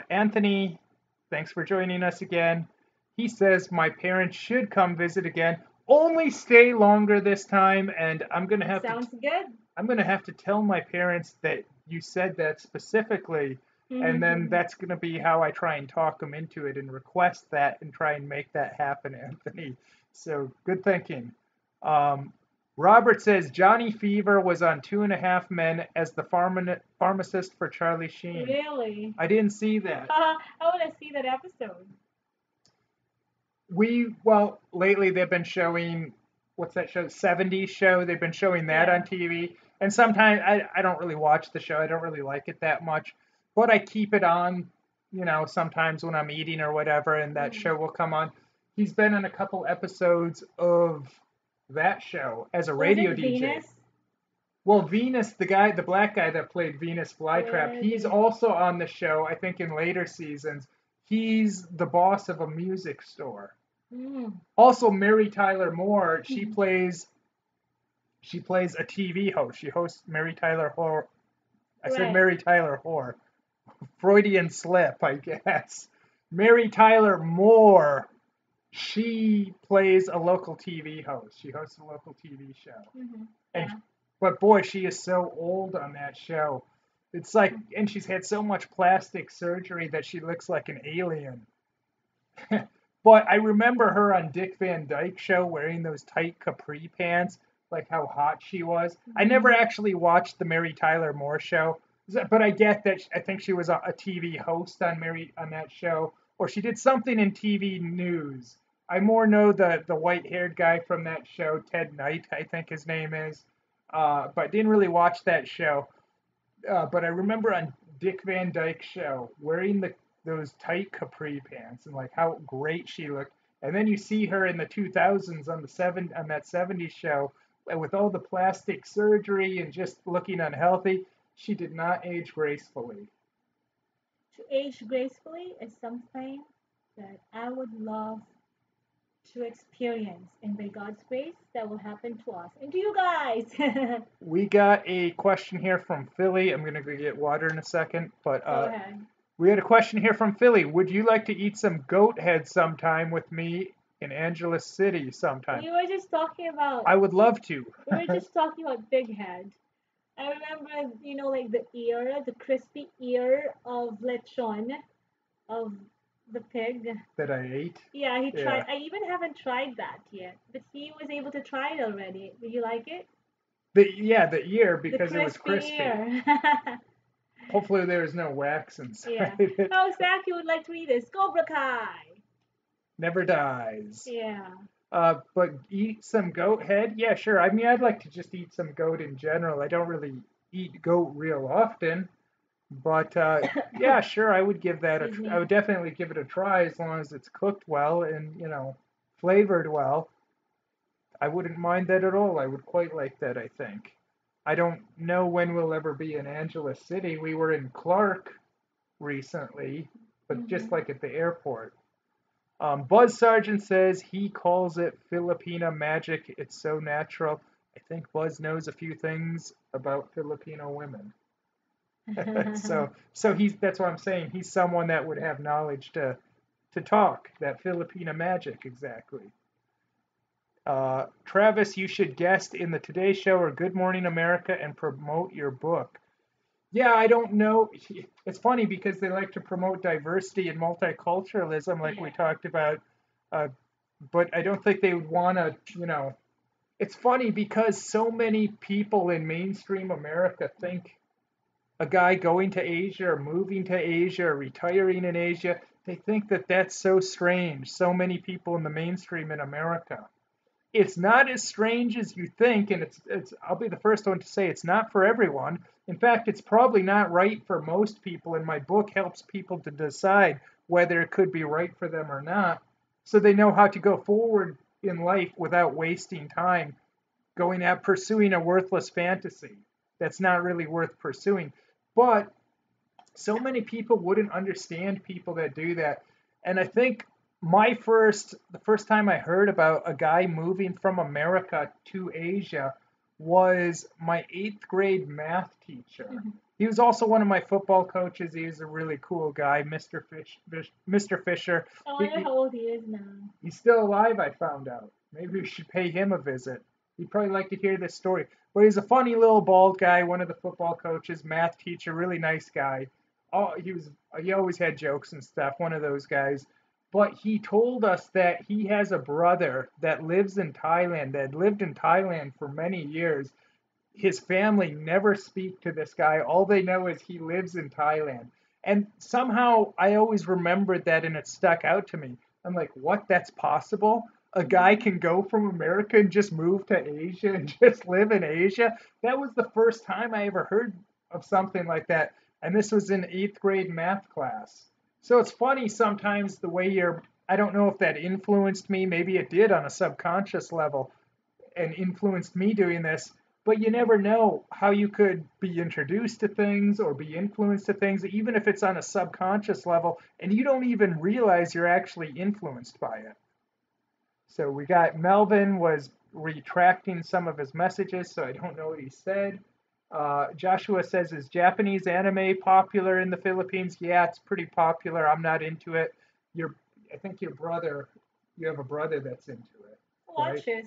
Anthony, thanks for joining us again. He says my parents should come visit again. Only stay longer this time, and Sounds good. I'm gonna have to tell my parents that you said that specifically, and then that's gonna be how I try and talk them into it and request that and try and make that happen, Anthony. So good thinking. Robert says Johnny Fever was on Two and a Half Men as the pharmacist for Charlie Sheen. Really? I didn't see that. I want to see that episode. Well, lately they've been showing, what's that show? 70s show. They've been showing that Yeah. on TV. And sometimes I don't really watch the show. I don't really like it that much. But I keep it on, sometimes when I'm eating or whatever, and that show will come on. He's been on a couple episodes of that show as a radio Was it DJ. Venus? Well, Venus, the black guy that played Venus Flytrap, he's also on the show, I think in later seasons. He's the boss of a music store. Also, Mary Tyler Moore, she plays a TV host. She hosts Mary Tyler Moore. I said Mary Tyler Moore. Freudian slip, I guess. Mary Tyler Moore, she plays a local TV host. She hosts a local TV show. But boy, she is so old on that show. It's like, and she's had so much plastic surgery that she looks like an alien. But I remember her on Dick Van Dyke Show wearing those tight capri pants, like how hot she was. I never actually watched the Mary Tyler Moore show, but I get that I think she was a TV host on that show, or she did something in TV news. I more know the white-haired guy from that show, Ted Knight, I think his name is, but didn't really watch that show. But I remember on Dick Van Dyke Show wearing those tight capri pants and like how great she looked. And then you see her in the 2000s on that 70s show with all the plastic surgery and just looking unhealthy. She did not age gracefully. To age gracefully is something that I would love to experience, and by God's grace, that will happen to us and to you guys. We got a question here from Philly. I'm going to go get water in a second, but Go ahead. We had a question here from Philly. Would you like to eat some goat head sometime with me in Angeles City sometime? We were just talking about. I would love to. We were just talking about big head. I remember, like the crispy ear of lechon, of the pig that I ate. Yeah, he tried. I even haven't tried that yet, but he was able to try it already. Did you like it? The ear, because it was crispy. Ear. Hopefully there's no wax inside it. Oh, Zach, you would like to eat this. Cobra Kai. Never dies. Yeah. But eat some goat head? Yeah, sure. I mean, I'd like to just eat some goat in general. I don't really eat goat real often. But yeah, sure, I would give that I would definitely give it a try as long as it's cooked well and, flavored well. I wouldn't mind that at all. I would quite like that, I think. I don't know when we'll ever be in Angeles City. We were in Clark recently, but just like at the airport. Buzz Sargent says he calls it Filipina magic. It's so natural. I think Buzz knows a few things about Filipino women. so that's what I'm saying. He's someone that would have knowledge to talk that Filipina magic exactly. Travis, you should guest in the Today Show or Good Morning America and promote your book. Yeah, I don't know. It's funny because they like to promote diversity and multiculturalism, like we talked about. But I don't think they would want to, It's funny because so many people in mainstream America think a guy going to Asia or moving to Asia or retiring in Asia, they think that that's so strange. So many people in the mainstream in America. it's not as strange as you think, and it's I'll be the first one to say it's not for everyone. In fact, it's probably not right for most people, and my book helps people to decide whether it could be right for them or not, so they know how to go forward in life without wasting time going at pursuing a worthless fantasy that's not really worth pursuing. But so many people wouldn't understand people that do that. And I think the first time I heard about a guy moving from America to Asia was my eighth grade math teacher. Mm-hmm. He was also one of my football coaches. He was a really cool guy, Mr. Fisher. I He, wonder he- how old he is now. he's still alive, I found out. Maybe we should pay him a visit. He'd probably like to hear this story. But he's a funny little bald guy, one of the football coaches, math teacher, really nice guy. Oh, he always had jokes and stuff, one of those guys. But he told us that he has a brother that lives in Thailand, that lived in Thailand for many years. His family never speak to this guy. All they know is he lives in Thailand. And somehow I always remembered that and it stuck out to me. I'm like, what? That's possible? A guy can go from America and just move to Asia and just live in Asia? That was the first time I ever heard of something like that. And this was in eighth grade math class. So it's funny sometimes the way I don't know if that influenced me. Maybe it did on a subconscious level and influenced me doing this. But you never know how you could be introduced to things or be influenced to things, even if it's on a subconscious level, and you don't even realize you're actually influenced by it. So we got Melvin was retracting some of his messages, so I don't know what he said. Joshua says, is Japanese anime popular in the Philippines? Yeah, it's pretty popular. I'm not into it. I think you have a brother that's into it, right? Watches.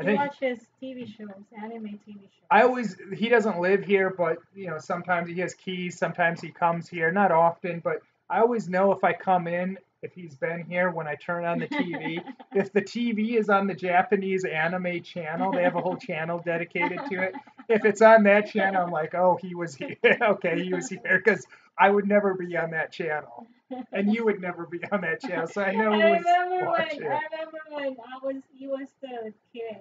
I He think watches TV shows, anime TV shows. he doesn't live here, but sometimes he has keys, sometimes he comes here, not often, but I always know if I come in, if he's been here when I turn on the TV. If the TV is on the Japanese anime channel, they have a whole channel dedicated to it. If it's on that channel, I'm like, oh, he was here. Okay, he was here because I would never be on that channel. And you would never be on that channel. So I know he was watching it. I remember when he was still a kid,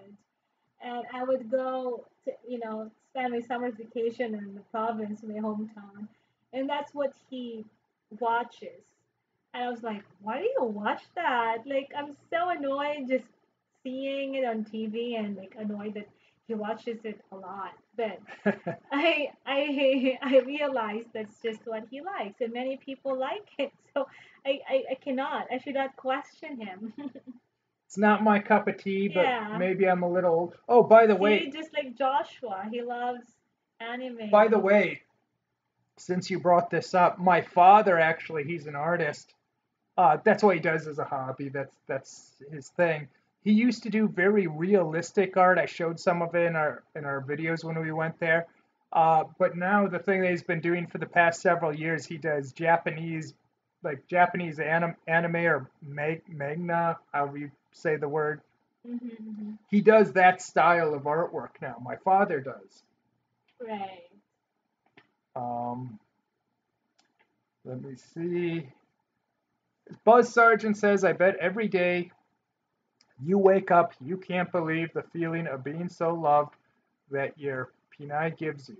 and I would go to spend my summer vacation in the province, my hometown, and that's what he watches. And I was like, why do you watch that? Like, I'm so annoyed just seeing it on TV and like annoyed that he watches it a lot. But I realized that's just what he likes, and many people like it. So I cannot. I should not question him. It's not my cup of tea, but Yeah. maybe I'm a little old. Oh, by the See, way, just like Joshua, he loves by the anime. way, since you brought this up, my father actually, he's an artist. That's what he does as a hobby. That's his thing. He used to do very realistic art. I showed some of it in our videos when we went there. But now the thing that he's been doing for the past several years, he does Japanese anime or magna, however you say the word. Hmm. He does that style of artwork now. My father does. Right. Um, Let me see. Buzz Sargent says, I bet every day you wake up, you can't believe the feeling of being so loved that your Pinay gives you.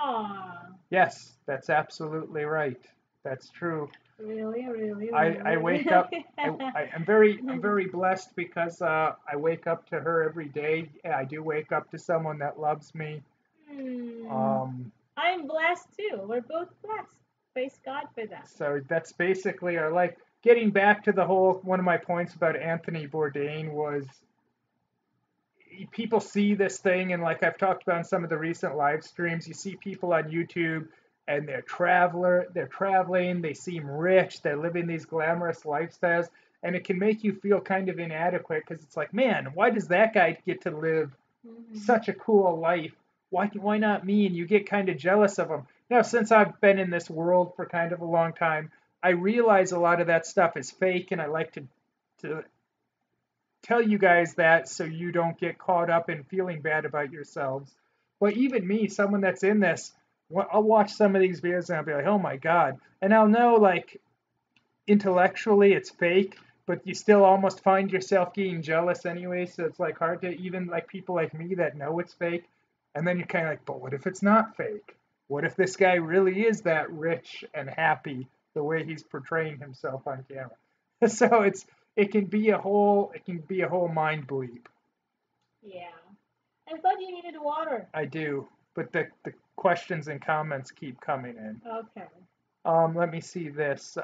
Aw. Yes, that's absolutely right. That's true. Really, really, I really, wake up. really. I'm very blessed because I wake up to her every day. I do wake up to someone that loves me. Hmm. Um, I'm blessed too. We're both blessed. Praise God for that. so that's basically our life. Getting back to the whole one of my points about Anthony Bourdain was people see this thing, and like I've talked about in some of the recent live streams, you see people on YouTube and they're traveling, they seem rich, they're living these glamorous lifestyles, and it can make you feel kind of inadequate because it's like, man, why does that guy get to live Hmm. such a cool life? Why not me? And you get kind of jealous of them. Now, since I've been in this world for kind of a long time, I realize a lot of that stuff is fake, and I like to tell you guys that so you don't get caught up in feeling bad about yourselves. But even me, someone that's in this, I'll watch some of these videos and I'll be like, oh my God. And I'll know, like, intellectually it's fake, but you still almost find yourself getting jealous anyway. So it's like hard to even like people like me that know it's fake. And then you're kind of like, but what if it's not fake? What if this guy really is that rich and happy the way he's portraying himself on camera? So it can be a whole mind bleep. Yeah. I thought you needed water. I do, but the questions and comments keep coming in. Okay. Let me see this.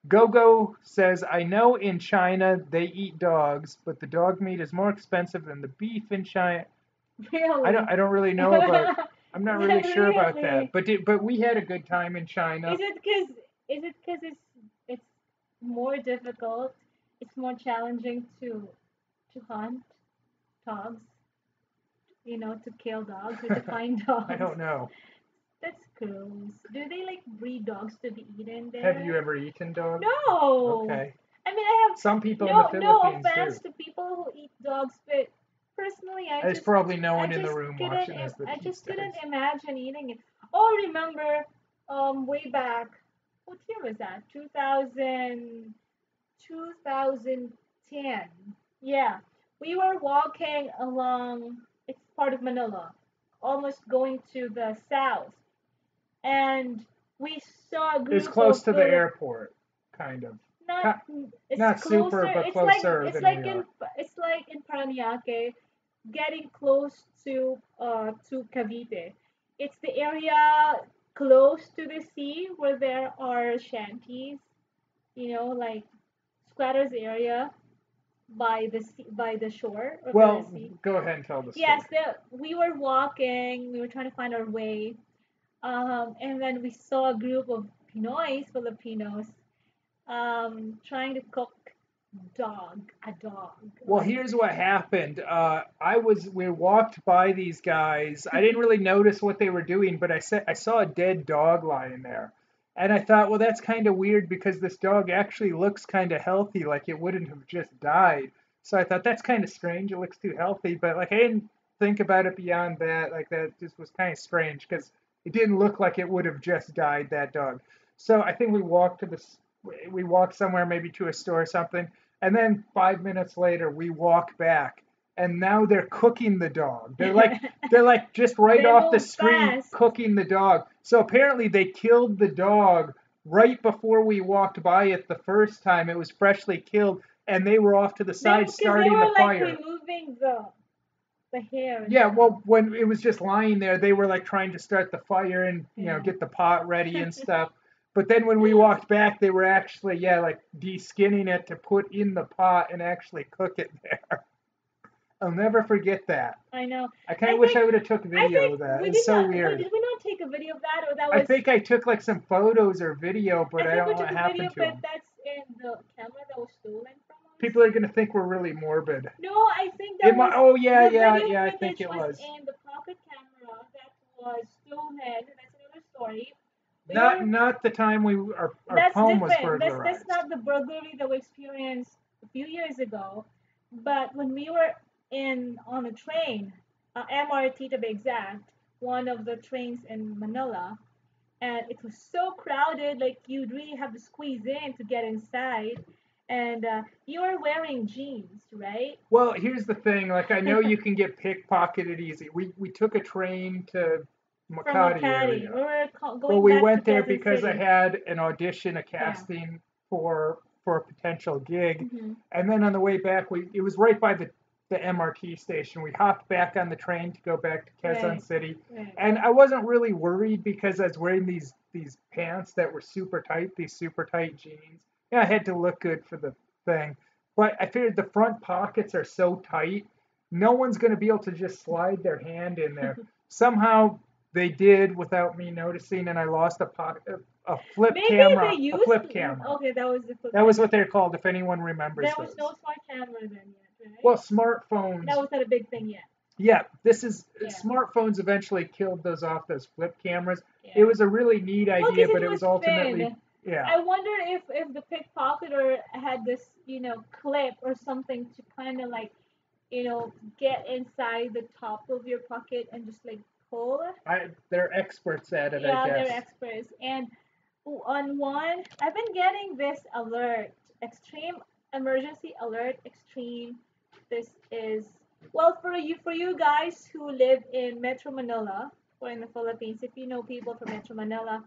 Gogo says, I know in China they eat dogs, but the dog meat is more expensive than the beef in China. Really? I don't really know about. I'm not really sure about Really? that. But we had a good time in China. Is it because it's more difficult? It's more challenging to hunt dogs, to kill dogs or to find I dogs. don't know. That's gross. Do they like breed dogs to be eaten Have you there? ever eaten dog? No. Okay. I mean, I have Some people in the no Philippines offense do. to people who eat dogs, but personally, There's probably no I one in the just room couldn't watching this that I eats just couldn't dogs. imagine eating it. Oh, I remember way back, what year was that? 2010. Yeah. We were walking along, it's part of Manila, almost going to the south, and we saw a It's group close of to the airport, kind of. not it's Not super, closer. but It's like closer it's than we like are. in Paranaque, getting close to Cavite. It's the area close to the sea where there are shanties, like squatters area by the shore of the Well, sea. go ahead and tell the story. Yes, we were walking. We were trying to find our way, and then we saw a group of Filipinos, trying to cook a dog. Well, Like, here's what happened. We walked by these guys. I didn't really notice what they were doing, but I saw a dead dog lying there. And I thought, well, that's kind of weird because this dog actually looks kind of healthy, like it wouldn't have just died. So I thought that's kind of strange. It looks too healthy, but like I didn't think about it beyond that. Like that just was kind of strange because it didn't look like it would have just died, that dog. So I think we walked somewhere, maybe to a store or something, and then 5 minutes later, we walk back, and now they're cooking the dog. They're like just right they off the move street fast. cooking the dog. So apparently they killed the dog right before we walked by it the first time. It was freshly killed, and they were off to the side Because they starting the were like fire. removing the hair and Yeah, stuff. well, when it was just lying there, they were like trying to start the fire and Yeah. get the pot ready and stuff. But then when we walked back, they were actually like de-skinning it to put in the pot and actually cook it there. I'll never forget that. I know. I kind I of wish think I would have took I video think of that. we It's did so not. Wait, weird. did we not take a video of that, or that I was? think I took like some photos or video, but I I think don't we know what took a video, happened to but them. that's in the camera that was stolen from us. People are gonna think we're really morbid. No, I think It that might. was Oh yeah, the yeah, video yeah. I think footage it was was. in the pocket camera that was stolen. That's another story. We Not were not the time our That's home was different. That's burglarized. not the burglary that we experienced a few years ago. But when we were in on a train, MRT to be exact, one of the trains in Manila, and it was so crowded, like you'd really have to squeeze in to get inside. And you were wearing jeans, right? Well, here's the thing. Like, I know you can get pickpocketed easy. We took a train to From Makati Makati. area. We were Well, going we back to went there Quezon because I City. had an audition, a Yeah. casting for a potential gig. Hmm. And then on the way back, it was right by the MRT station. We hopped back on the train to go back to Quezon Right. City. Right. And I wasn't really worried because I was wearing these pants that were super tight, these super tight jeans. Yeah, I had to look good for the thing. But I figured the front pockets are so tight, no one's going to be able to just slide their hand in there. Somehow they did without me noticing, and I lost a flip Maybe they camera, a used. flip camera. Okay, that was the flip That was camera. what they're called, if anyone remembers There was those. no smart camera then yet, Well, right? smartphones, That was not a big thing yet. yeah, this is Yeah, smartphones eventually killed those flip cameras. It yeah. was a really neat Well, idea, because it but it was was ultimately, thin. yeah. I wonder if the pickpocketer had this, clip or something to kind of like, get inside the top of your pocket and just like pull. They're experts at it, I Yeah, guess. they're experts. And on one, I've been getting this alert, extreme emergency alert extreme. This is, well, for you guys who live in Metro Manila or in the Philippines. If you know people from Metro Manila,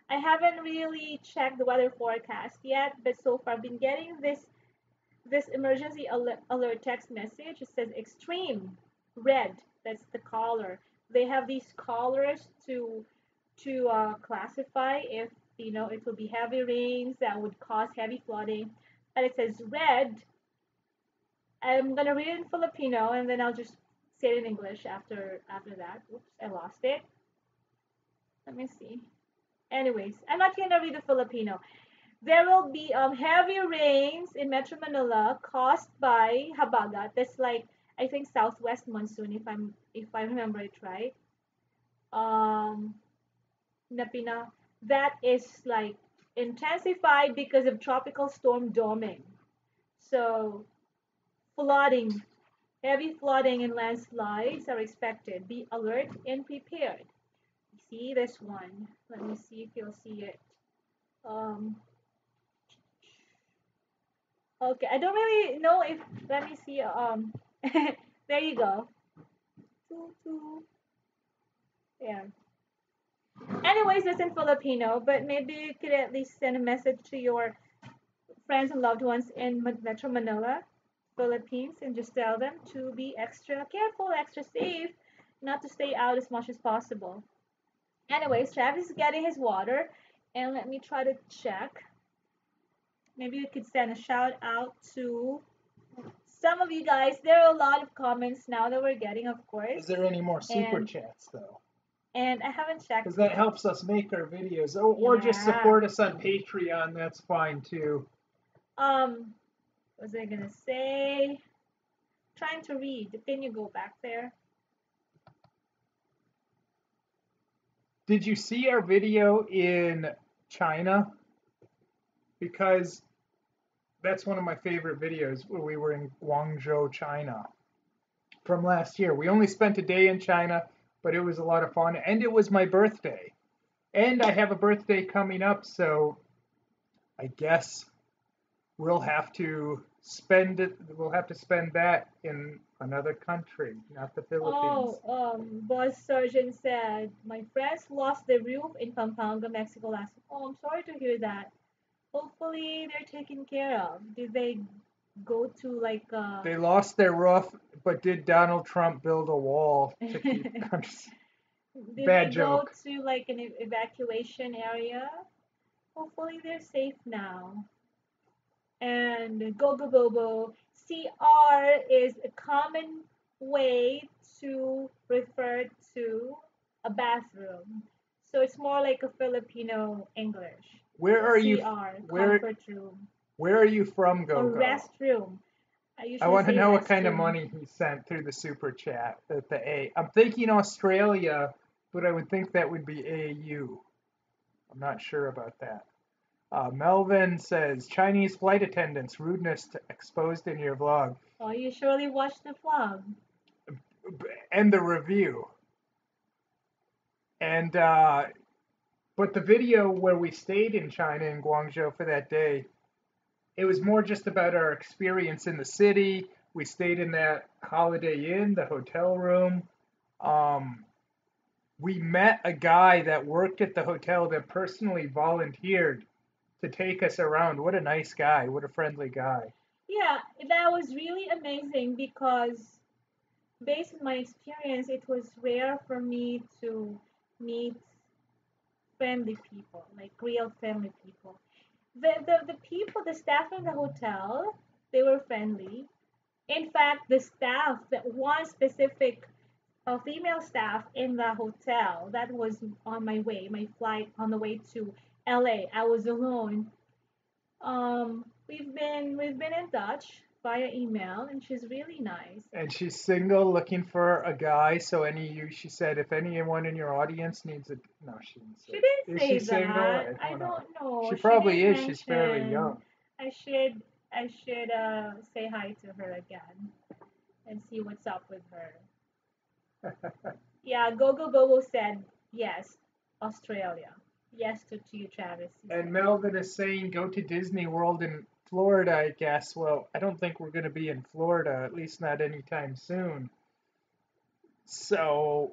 I haven't really checked the weather forecast yet, but so far I've been getting this emergency alert text message. It says extreme red. That's the color. They have these colors to classify if it will be heavy rains that would cause heavy flooding. And it says red. I'm gonna read it in Filipino and then I'll just say it in English after that. Oops, I lost it. Let me see. Anyways, I'm not gonna read the Filipino. There will be heavy rains in Metro Manila caused by habagat. That's like I think southwest monsoon if I remember it right. Um, Napina, that is like intensified because of tropical storm doming. So flooding, heavy flooding and landslides are expected. Be alert and prepared. See this one. Let me see if you'll see it. Um, okay, I don't really know if. Let me see. There you go. Yeah. Anyways, that's in Filipino, but maybe you could at least send a message to your friends and loved ones in Metro Manila, Philippines, and just tell them to be extra careful, extra safe, not to stay out as much as possible. Anyways, Travis is getting his water, and let me try to check. Maybe we could send a shout out to some of you guys. There are a lot of comments now that we're getting, of course. Is there any more super And chats though? and I haven't checked. Because that helps us make our videos, or just Yeah. support us on Patreon. That's fine too. What was I gonna say? Trying to read. Can you go back there? Did you see our video in China? Because that's one of my favorite videos where we were in Guangzhou, China from last year. We only spent a day in China, but it was a lot of fun. And it was my birthday. And I have a birthday coming up, so I guess we'll have to spend that in another country, not the Philippines. Boss Surgeon said, my friends lost their roof in Pampanga, Mexico last week. Oh, I'm sorry to hear that. Hopefully they're taken care of. Did they go to like They lost their roof, but did Donald Trump build a wall to keep countries? did Bad they joke. go to like an evacuation area? Hopefully they're safe now. And Gogo Bobo, CR is a common way to refer to a bathroom. So it's more like a Filipino English. Where are you? CR, Where comfort room. Where are you from, Or Gogo? restroom. I I usually want to say know what kind of restroom. money he sent through the super chat at the A. I'm thinking Australia, but I would think that would be AU. I'm not sure about that. Melvin says Chinese flight attendants rudeness exposed in your vlog. Oh, you surely watched the vlog. And the review. And but the video where we stayed in China in Guangzhou for that day, it was more just about our experience in the city. We stayed in that Holiday Inn, the hotel room. We met a guy that worked at the hotel that personally volunteered to take us around. What a nice guy. What a friendly guy. Yeah, that was really amazing because based on my experience, it was rare for me to meet friendly people, like real friendly people. The people, the staff in the hotel, they were friendly. In fact, the staff, that one specific female staff in the hotel, that was on my flight on the way to LA. I was alone. We've been in touch via email, and she's really nice. And she's single, looking for a guy. So she said, if anyone in your audience needs a, no, she didn't say. She didn't Is say she single? that. I I don't know. don't know. She She probably didn't is. She's fairly mention. young. I should say hi to her again and see what's up with her. Yeah, Gogo Bobo said yes, Australia. Yes to you, Travis. And Melvin is saying go to Disney World in Florida, I guess. Well, I don't think we're going to be in Florida, at least not anytime soon. So,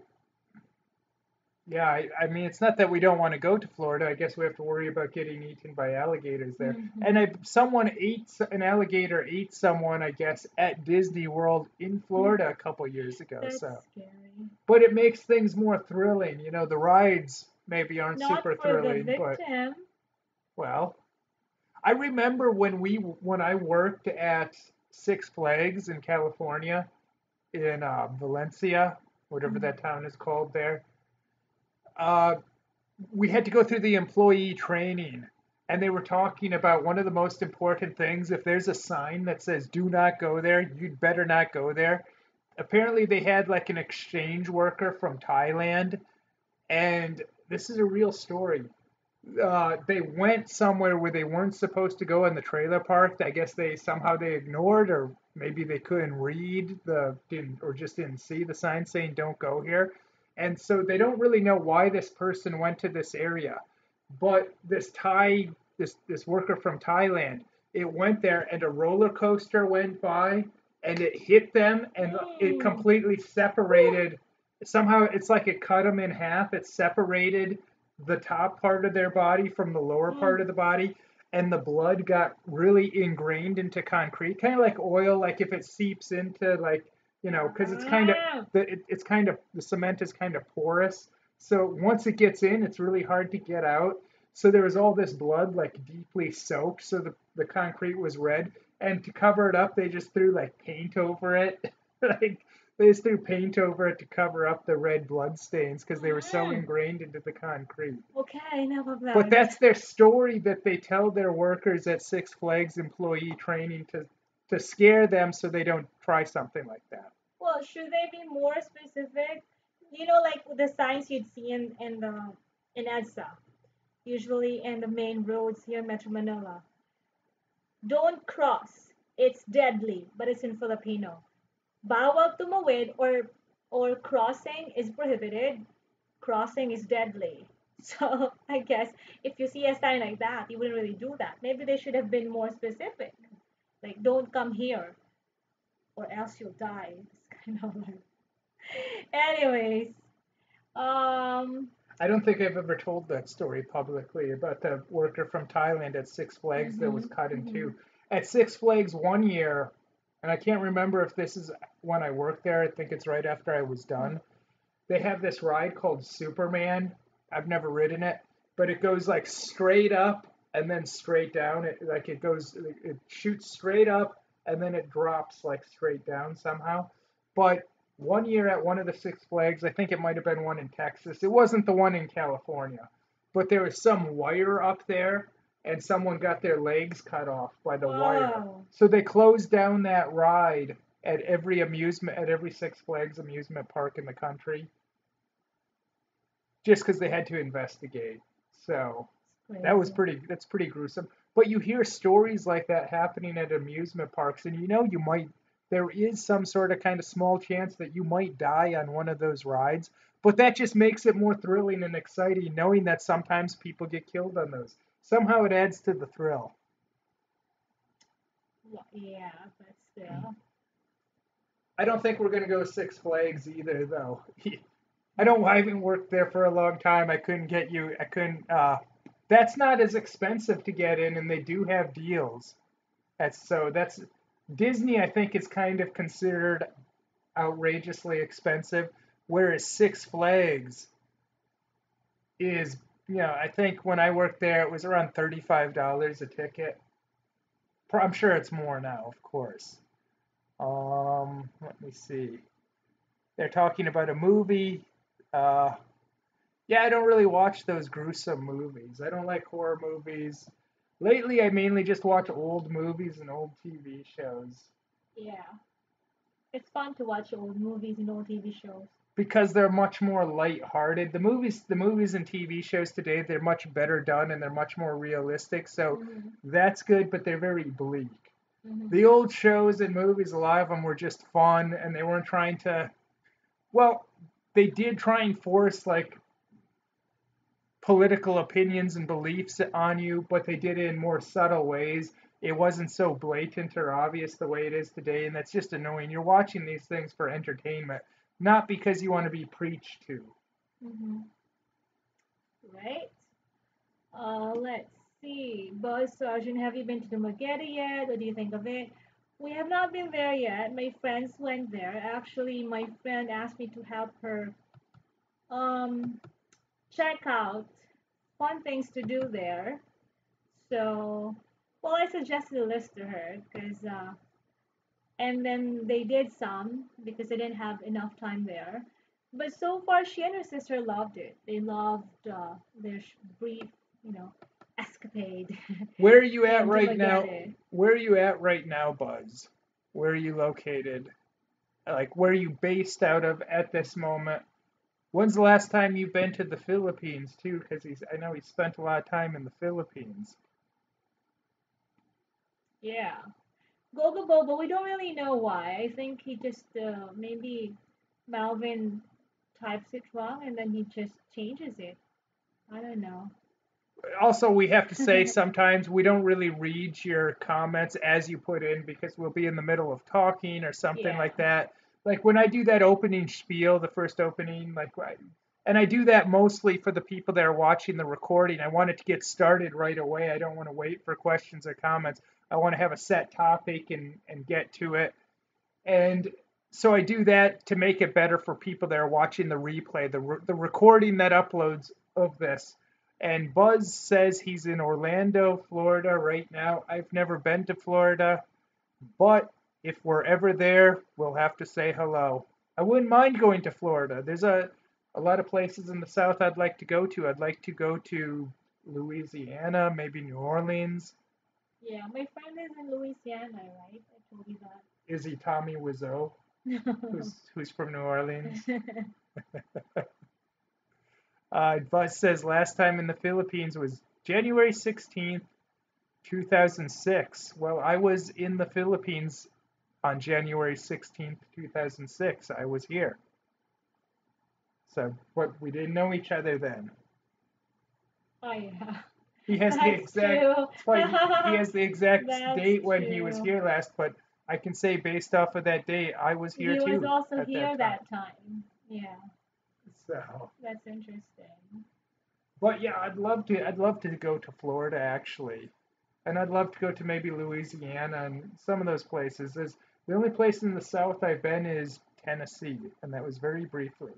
yeah, I mean, it's not that we don't want to go to Florida. I guess we have to worry about getting eaten by alligators there. And Hmm. someone an alligator ate someone, I guess, at Disney World in Florida a couple years ago. That's So, scary. but it makes things more thrilling. You know, the rides maybe aren't Not super for the thrilling, but victim. well, I remember when I worked at Six Flags in California in Valencia, whatever Mhm. that town is called there. Uh, we had to go through the employee training, and they were talking about one of the most important things. If there's a sign that says "Do not go there," you'd better not go there. Apparently, they had like an exchange worker from Thailand, and this is a real story. They went somewhere where they weren't supposed to go in the trailer park. I guess they ignored, or maybe they couldn't read didn't or just didn't see the sign saying "Don't go here," and so they don't really know why this person went to this area. But this worker from Thailand, it went there, and a roller coaster went by, and it hit them, and it Mm. completely Whew. separated. Somehow, it's like it cut them in half. It separated the top part of their body from the lower part Mm. of the body, and the blood got really ingrained into concrete, kind of like oil, like if it seeps into because Ah. it's kind of the cement is kind of porous. So once it gets in, it's really hard to get out. So there was all this blood like deeply soaked, so the concrete was red. And to cover it up, they just threw like paint over it. like they just threw paint over it to cover up the red blood stains because they were so Mm. ingrained into the concrete. Okay, enough of But that. that's their story that they tell their workers at Six Flags employee training to scare them so they don't try something like that. Well, should they be more specific? You know, like the signs you'd see in EDSA, usually in the main roads here in Metro Manila. Don't cross. It's deadly, but it's in Filipino. Bawal tumawid or crossing is prohibited. Crossing is deadly. So I guess if you see a sign like that, you wouldn't really do that. Maybe they should have been more specific. Like don't come here or else you'll die. It's kind of like anyways. Um I don't think I've ever told that story publicly about the worker from Thailand at Six Flags that was mhm, cut in two. mhm, At Six Flags one year, and I can't remember if this is when I worked there, I think it's right after I was done. They have this ride called Superman. I've never ridden it, but it goes like straight up and then straight down. It shoots straight up and then it drops like straight down somehow. But one year at one of the Six Flags, I think it might have been one in Texas. It wasn't the one in California, but there was some wire up there and someone got their legs cut off by the wire. wow. So they closed down that ride at every Six Flags amusement park in the country just because they had to investigate. So It's that was crazy. that's pretty gruesome. But you hear stories like that happening at amusement parks, and there is some sort of kind of small chance that you might die on one of those rides. But that just makes it more thrilling and exciting knowing that sometimes people get killed on those. Somehow it adds to the thrill. Yeah, but still. I don't think we're going to go Six Flags either, though. I haven't worked there for a long time. I couldn't. That's not as expensive to get in, and they do have deals. That's Disney. I think is kind of considered outrageously expensive, whereas Six Flags is. I think when I worked there, it was around $35 a ticket. I'm sure it's more now, of course. Let me see. They're talking about a movie. Uh, Yeah, I don't really watch those gruesome movies. I don't like horror movies. Lately, I mainly just watch old movies and old TV shows Yeah. It's fun to watch old movies and old TV shows. because they're much more light-hearted. The movies and TV shows today, they're much better done and they're much more realistic. So Mhm. that's good, but they're very bleak. Mhm. The old shows and movies, a lot of them were just fun and they weren't trying to, well, they did try and force like political opinions and beliefs on you, but they did it in more subtle ways. it wasn't so blatant or obvious the way it is today, and that's just annoying. You're watching these things for entertainment, not because you want to be preached to. Mm-hmm. Right. Let's see. Buzz Sergeant, have you been to the Magetta yet? What do you think of it? We have not been there yet. My friends went there. Actually, my friend asked me to help her um, check out fun things to do there. So, well, I suggested a list to her because, and then they did some because they didn't have enough time there. But so far, she and her sister loved it. They loved their brief, you know, escapade Where are you at in right now? Dumaguete. Where are you at right now, Buzz? Where are you located? Like, where are you based out of at this moment? When's the last time you've been to the Philippines too? Because I know he spent a lot of time in the Philippines. Yeah. Gogo Bobo, we don't really know why. I think he just, maybe Malvin types it wrong and then he just changes it. I don't know. Also, we have to say sometimes we don't really read your comments as you put in because we'll be in the middle of talking or something Yeah. like that. Like when I do that opening spiel, the first opening, and I do that mostly for the people that are watching the recording. I want it to get started right away. I don't want to wait for questions or comments. I want to have a set topic and get to it. And so I do that to make it better for people that are watching the replay, the recording that uploads of this. And Buzz says he's in Orlando, Florida right now. I've never been to Florida, but if we're ever there, we'll have to say hello. I wouldn't mind going to Florida. There's a lot of places in the South I'd like to go to. I'd like to go to Louisiana, maybe New Orleans. Yeah, my friend is in Louisiana, right? I told you Is he Tommy Wiseau, that. who's from New Orleans? Buzz says last time in the Philippines was January 16th, 2006. Well, I was in the Philippines on January 16th, 2006. I was here. So, but we didn't know each other then. Oh yeah, He has the that's exact, true. it's funny, he has the exact That's date when he was true. here last, but I can say based off of that date, I was here He was too also at here that time. that time. Yeah, So, that's interesting. but yeah, I'd love to go to Florida actually. And I'd love to go to maybe Louisiana and some of those places. The only place in the South I've been is Tennessee, and that was very briefly.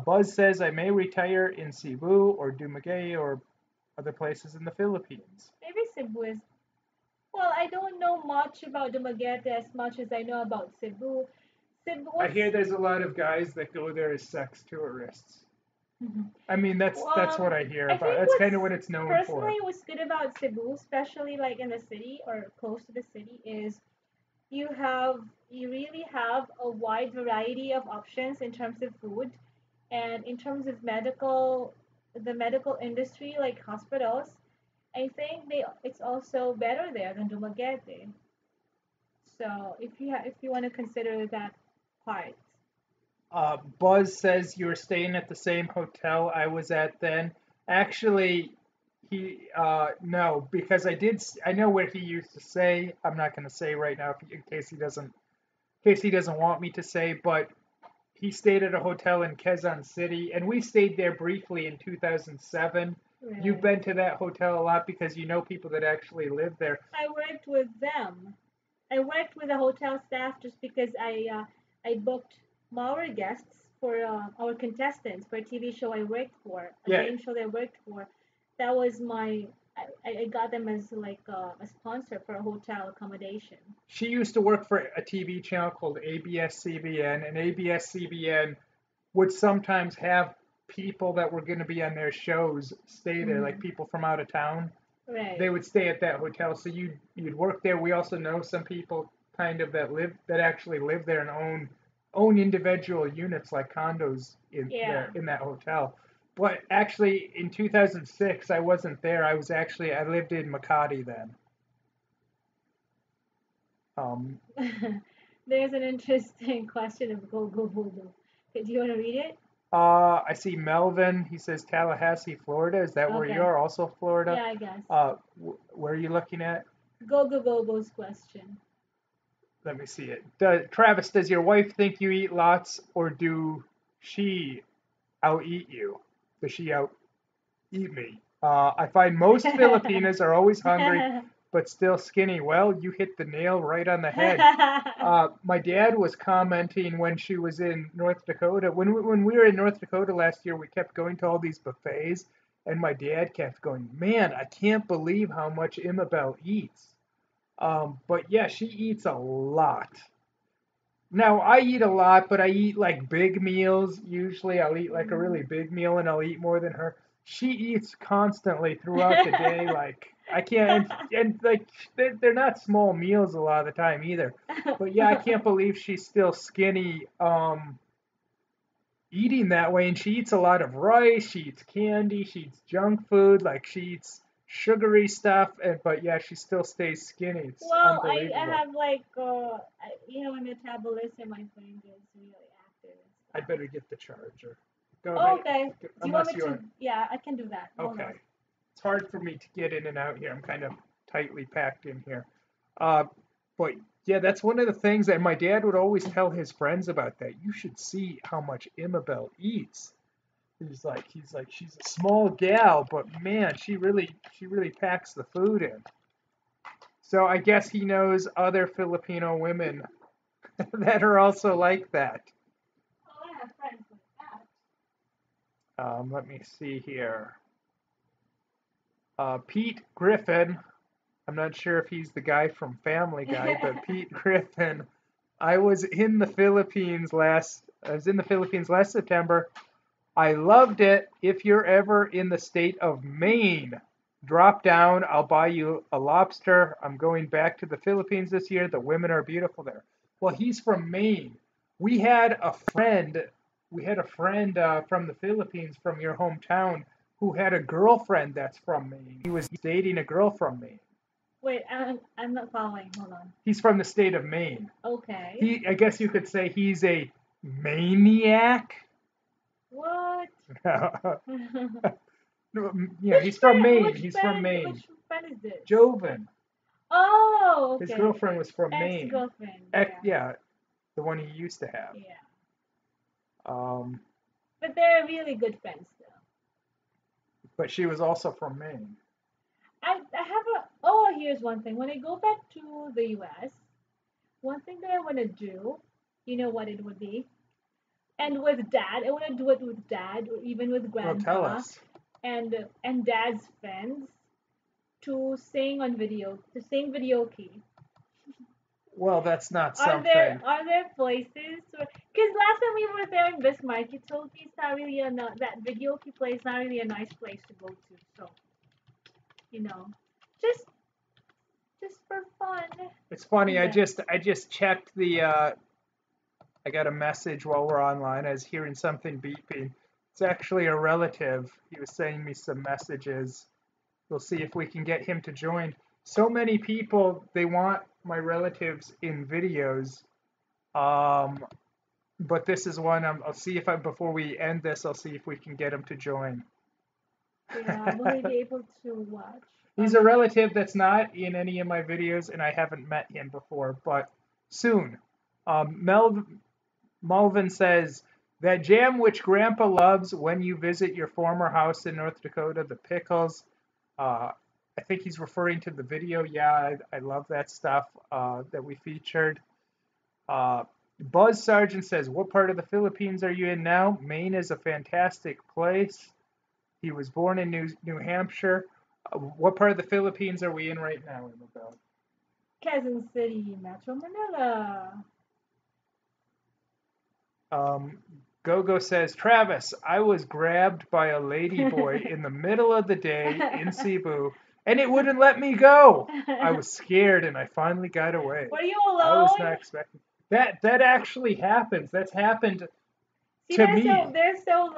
Buzz says I may retire in Cebu or Dumaguete or other places in the Philippines. Maybe Cebu is. Well, I don't know much about Dumaguete as much as I know about Cebu. Cebu, I what's hear there's a lot of guys that go there as sex tourists. I mean, that's what I hear I about. think That's kind of what's what it's known for. personally what's good about Cebu, especially like in the city or close to the city, is you have you really have a wide variety of options in terms of food and in terms of the medical industry like hospitals. I think it's also better there than Dumaguete. So if you want to consider that part. Buzz says you were staying at the same hotel I was at then. Actually, no, because I know where he used to stay. I'm not going to say right now in case he doesn't want me to say, but he stayed at a hotel in Quezon City, and we stayed there briefly in 2007. You've Right. been to that hotel a lot because you know people that actually live there. I worked with them. I worked with the hotel staff just because I booked our guests for our contestants for a TV show I worked for, a Yeah, game show that I worked for. That was I got them as like a sponsor for a hotel accommodation. she used to work for a TV channel called ABS-CBN, and ABS-CBN would sometimes have people that were going to be on their shows stay there, like Hmm. people from out of town. They Right. would stay at that hotel, so you'd work there. We also know some people kind of that actually live there and own individual units like condos Yeah. in that hotel. But actually, in 2006, I wasn't there. I lived in Makati then. Um, There's an interesting question of go go go go. Okay, do you want to read it? I see Melvin. He says Tallahassee, Florida. Is that where you Okay. are? Also Florida. Yeah, I guess. Where are you looking at? Go go go go's question. Let me see it. Travis, does your wife think you eat lots, or do she out eat you? Does she out eat me? I find most Filipinas are always hungry, but still skinny. Well, you hit the nail right on the head. My dad was commenting when she was in North Dakota. When we were in North Dakota last year, we kept going to all these buffets, and my dad kept going, "Man, I can't believe how much Imabel eats." But yeah, she eats a lot. Now I eat a lot, but I eat like big meals. Usually I'll eat like a Mm. really big meal and I'll eat more than her. She eats constantly throughout the day. Like I can't, and like they're not small meals a lot of the time either. But yeah, I can't believe she's still skinny, eating that way. And she eats a lot of rice. She eats candy. She eats junk food. Like she eats sugary stuff. And but yeah, she still stays skinny. It's Well, I unbelievable. have like my metabolism I find is really active and I'd stuff. better get the charger. Go Oh, ahead. okay. Do you want Unless me you to? want. Yeah, I can do that. Hold Okay. on. It's hard for me to get in and out here. I'm kind of tightly packed in here. Uh, but yeah, that's one of the things that my dad would always tell his friends about that. You should see how much Imabel eats. He's like, she's a small gal, but man, she really packs the food in. So I guess he knows other Filipino women that are also like that. Oh, I have friends like that. Let me see here. Pete Griffin. I'm not sure if he's the guy from Family Guy, but Pete Griffin. I was in the Philippines last September. I loved it. If you're ever in the state of Maine, drop down. I'll buy you a lobster. I'm going back to the Philippines this year. The women are beautiful there. Well, he's from Maine. We had a friend. We had a friend from the Philippines, from your hometown, who had a girlfriend that's from Maine. He was dating a girl from Maine. Wait, I'm not following. Hold on. He's from the state of Maine. Okay. I guess you could say he's a maniac. What? Yeah, he's from Maine. Which He's from friend? Maine. Which friend is this? Joven. Oh, His okay. girlfriend was from Maine. Ex-girlfriend. Yeah. Yeah, the one he used to have. Yeah. Um, But they're really good friends though. but she was also from Maine. I have a. Oh, here's one thing. When I go back to the U.S., one thing that I want to do, you know what it would be? And with dad, I want to do it with dad or even with Well, tell grandpa us. and dad's friends to sing video key. Well, that's not Are there something. are there places because last time we were there in Bismarck, you told me it's not really that video key place not really a nice place to go to. So you know, just just for fun, It's funny. do I that. just I just checked the. I got a message while we're online. I was hearing something beeping. It's actually a relative. He was sending me some messages. We'll see if we can get him to join. So many people, they want my relatives in videos. Um, but this is one. I'll see if before we end this, I'll see if we can get him to join. Yeah, will he be able to watch? He's a relative that's not in any of my videos, and I haven't met him before, but soon. Melvin says, that jam which Grandpa loves when you visit your former house in North Dakota, the pickles. Uh, I think he's referring to the video. Yeah, I love that stuff that we featured. Uh, Buzz Sargent says, what part of the Philippines are you in now? Maine is a fantastic place. He was born in New Hampshire. What part of the Philippines are we in right now, Isabel? Quezon City, Metro Manila. Um, Gogo says, Travis, I was grabbed by a lady boy in the middle of the day in Cebu, and it wouldn't let me go. I was scared, and I finally got away. Were you I was alone? not expecting that. That actually happens. That's happened See, to me. they're so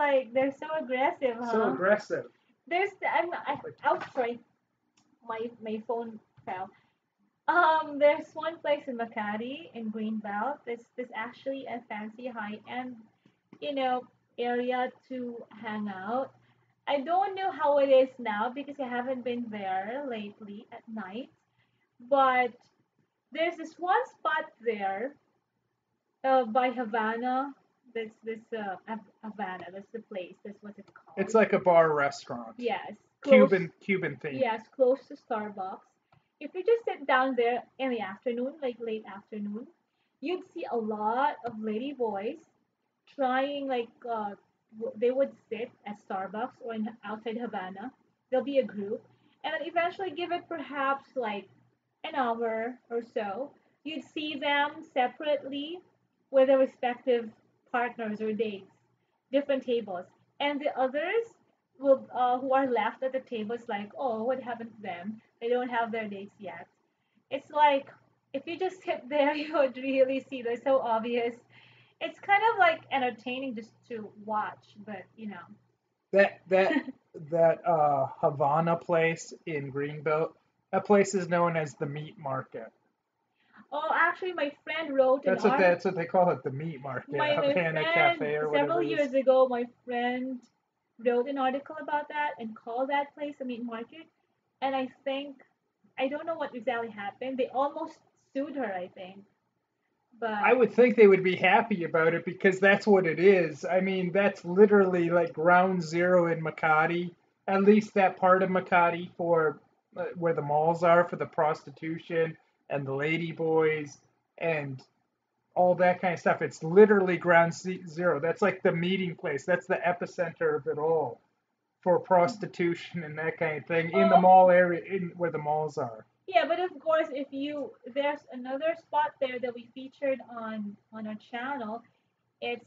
aggressive, So huh? aggressive. Oh, sorry, my phone fell. There's one place in Makati in Greenbelt. This actually a fancy high-end, you know, area to hang out. I don't know how it is now because I haven't been there lately at night. But there's this one spot there by Havana. That's this Havana. That's the place. That's what it's It's called. like a bar restaurant. Yes, close. Cuban themed. Yes, close to Starbucks. If you just sit down there in the afternoon, like late afternoon, you'd see a lot of lady boys trying they would sit at Starbucks or outside Havana. There'll be a group, and then eventually give it perhaps like an hour or so. You'd see them separately with their respective partners or dates, different tables, and the others will who are left at the tables like, oh, what happened to them? They don't have their dates yet. It's like if you just sit there, you would really see they're so obvious. It's kind of like entertaining just to watch, but you know. That that that Havana place in Greenbelt. That place is known as the meat market. Oh, actually, my friend wrote an art. That's what they call it, the meat market, My Havana friend Cafe or several whatever it is. years ago, my friend wrote an article about that and called that place a meat market. And I don't know what exactly happened. They almost sued her, I think. I But would think they would be happy about it because that's what it is. I mean, that's literally like ground zero in Makati, at least that part of Makati for where the malls are for the prostitution and the lady boys and all that kind of stuff. It's literally zero. That's like the meeting place. That's the epicenter of it all for prostitution and that kind of thing in the oh, mall area, in where the malls are. yeah, but of course, if you there's another spot there that we featured on our channel. It's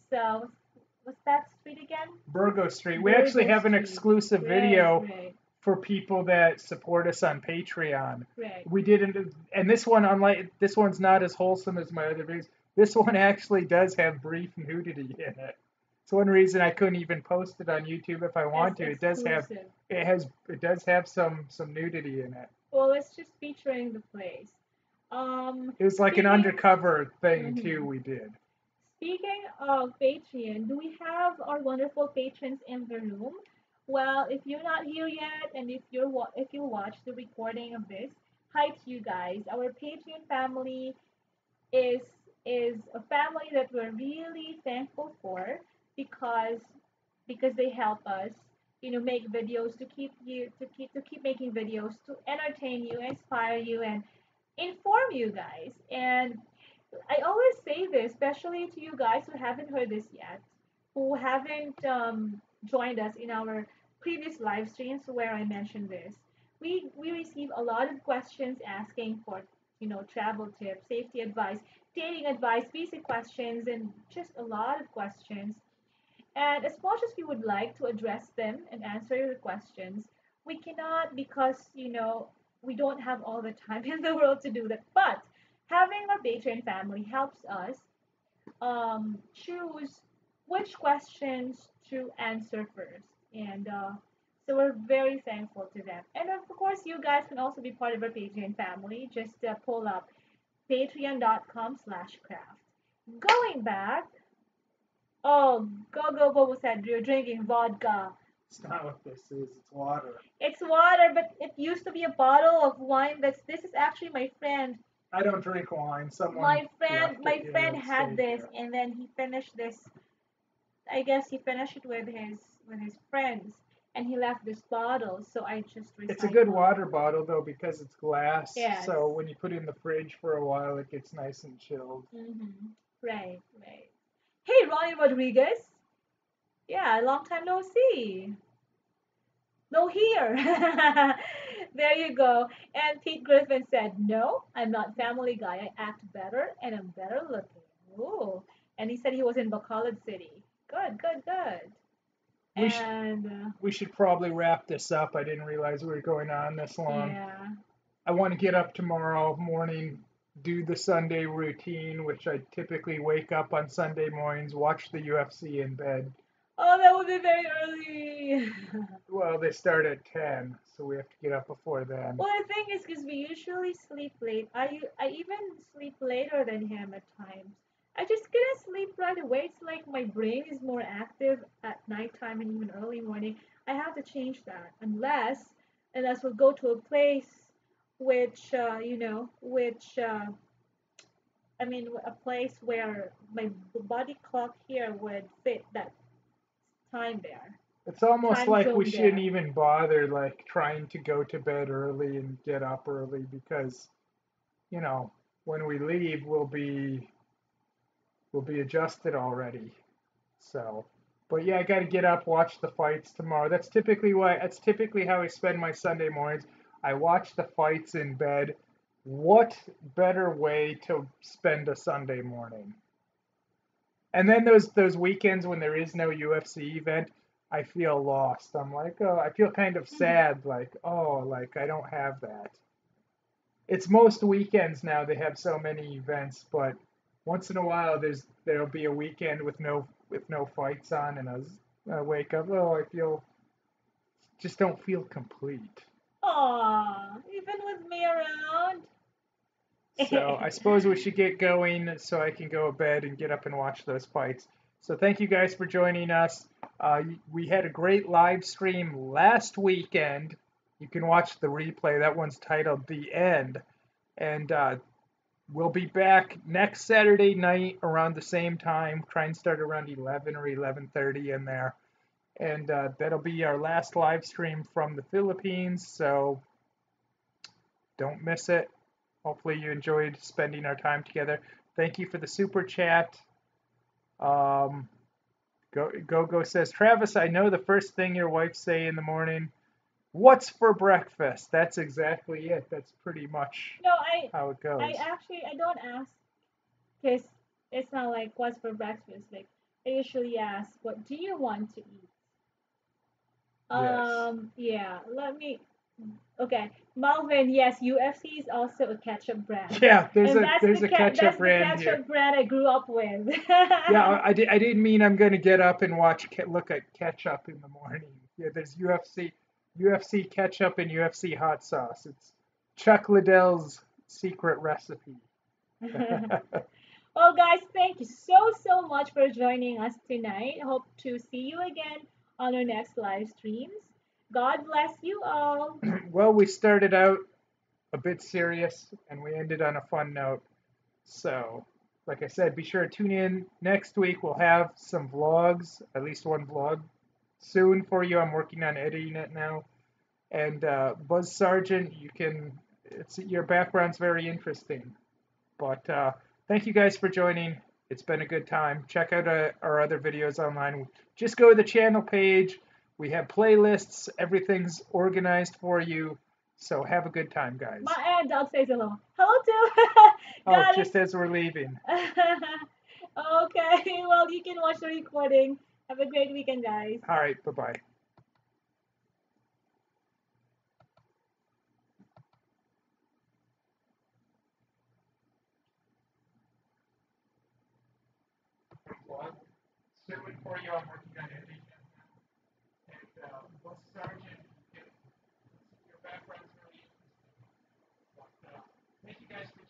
what's that street again? Burgo Street. We actually Burgos have an Street. exclusive Right, video right, for people that support us on Patreon. right. We didn't, and this one, unlike this one's not as wholesome as my other videos. This one actually does have brief nudity in it. It's one reason I couldn't even post it on YouTube if I As want to. exclusive. It does have some nudity in it. Well, it's just featuring the place. It was like an Speaking. undercover thing too. Mhm. We did. Speaking of Patreon, do we have our wonderful patrons in the room? Well, if you're not here yet, and if you watch the recording of this, hi to you guys. Our Patreon family is is a family that we're really thankful for because they help us, make videos to keep making videos to entertain you, inspire you, and inform you guys. And I always say this, especially to you guys who haven't heard this yet, who haven't joined us in our previous live streams where I mentioned this. We receive a lot of questions asking for, travel tips, safety advice, dating advice, basic questions, and just a lot of questions. And as much as we would like to address them and answer your questions, we cannot because, we don't have all the time in the world to do that. But having our Patreon family helps us choose which questions to answer first. And so we're very thankful to them. And of course, you guys can also be part of our Patreon family. Just pull up patreon.com/craft. Going back, oh, Go Bobo said you're drinking vodka. It's not what this is. It's water. It's water, but it used to be a bottle of wine. This is actually my friend. I don't drink wine. Someone My left it here friend and had stayed this, there. and then he finished this. I guess he finished it with his friends, and he left this bottle. So I just It's a good recycled. water bottle though because it's glass. Yes. So when you put it in the fridge for a while, it gets nice and chilled. Right, right. Hey, Ronnie Rodriguez. Yeah, long time no see. No here. There you go. And Pete Griffin said, "No, I'm not Family Guy. I act better and I'm better looking." Ooh. And he said he was in Bacolod City. Good, good, good. We sh- And we should probably wrap this up. I didn't realize we were going on this long. yeah. I want to get up tomorrow morning, do the Sunday routine, which I typically wake up on Sunday mornings, watch the UFC in bed. Oh, that would be very early. Well, they start at 10, so we have to get up before then. Well, the thing is, because we usually sleep late, I even sleep later than him at times. I just couldn't sleep right away. It's like my brain is more active at nighttime and even early morning. I have to change that unless we'll go to a place which I mean, a place where my body clock here would fit that time there, It's almost time like we zone shouldn't there. even bother like trying to go to bed early and get up early because, you know, when we leave we'll be adjusted already. So, but yeah, I got to get up, watch the fights tomorrow. That's typically how I spend my Sunday mornings. I watch the fights in bed. What better way to spend a Sunday morning? And then those weekends when there is no UFC event, I feel lost. I'm like, oh, I feel kind of sad, like, oh, like I don't have that. It's most weekends now they have so many events, but once in a while there'll be a weekend with no fights on, and I wake up, oh, I feel just don't feel complete. Aw, even with me around. So I suppose we should get going so I can go to bed and get up and watch those fights. So thank you guys for joining us. We had a great live stream last weekend. You can watch the replay. That one's titled "The End," and we'll be back next Saturday night around the same time. Try and start around 11 or 11:30 in there, and that'll be our last live stream from the Philippines. So don't miss it. Hopefully you enjoyed spending our time together. Thank you for the super chat. Um, Go says, Travis, I know the first thing your wife say in the morning. What's for breakfast? That's exactly it. That's pretty much No, I how it I goes. actually I don't ask because it's not like what's for breakfast. Like I usually ask, what do you want to eat? Yes. Yeah, let me. Okay, Malvin. Yes, UFC is also a ketchup brand, Yeah, there's and a there's a ketchup that's the brand here. ketchup brand I grew up with. Yeah, I didn't mean I'm going to get up and look at ketchup in the morning. Yeah, there's UFC ketchup and UFC hot sauce. It's Chuck Liddell's secret recipe. Well, guys, thank you so much for joining us tonight. Hope to see you again on our next live streams. God bless you all. Well, we started out a bit serious and we ended on a fun note. So, like I said, be sure to tune in next week. We'll have some vlogs, at least one vlog soon for you. I'm working on editing it now. And Buzz Sargent, your background's very interesting. But thank you guys for joining. It's been a good time. Check out our other videos online. Just go to the channel page. We have playlists. Everything's organized for you. So have a good time, guys. My dog says hello. Hello too. Oh, Got just as we're leaving. it. Okay, well, you can watch the recording. Have a great weekend, guys. All right, bye-bye. Certainly for you, I'm working on editing. And Buzz Sargent, your background's really interesting. But thank you guys for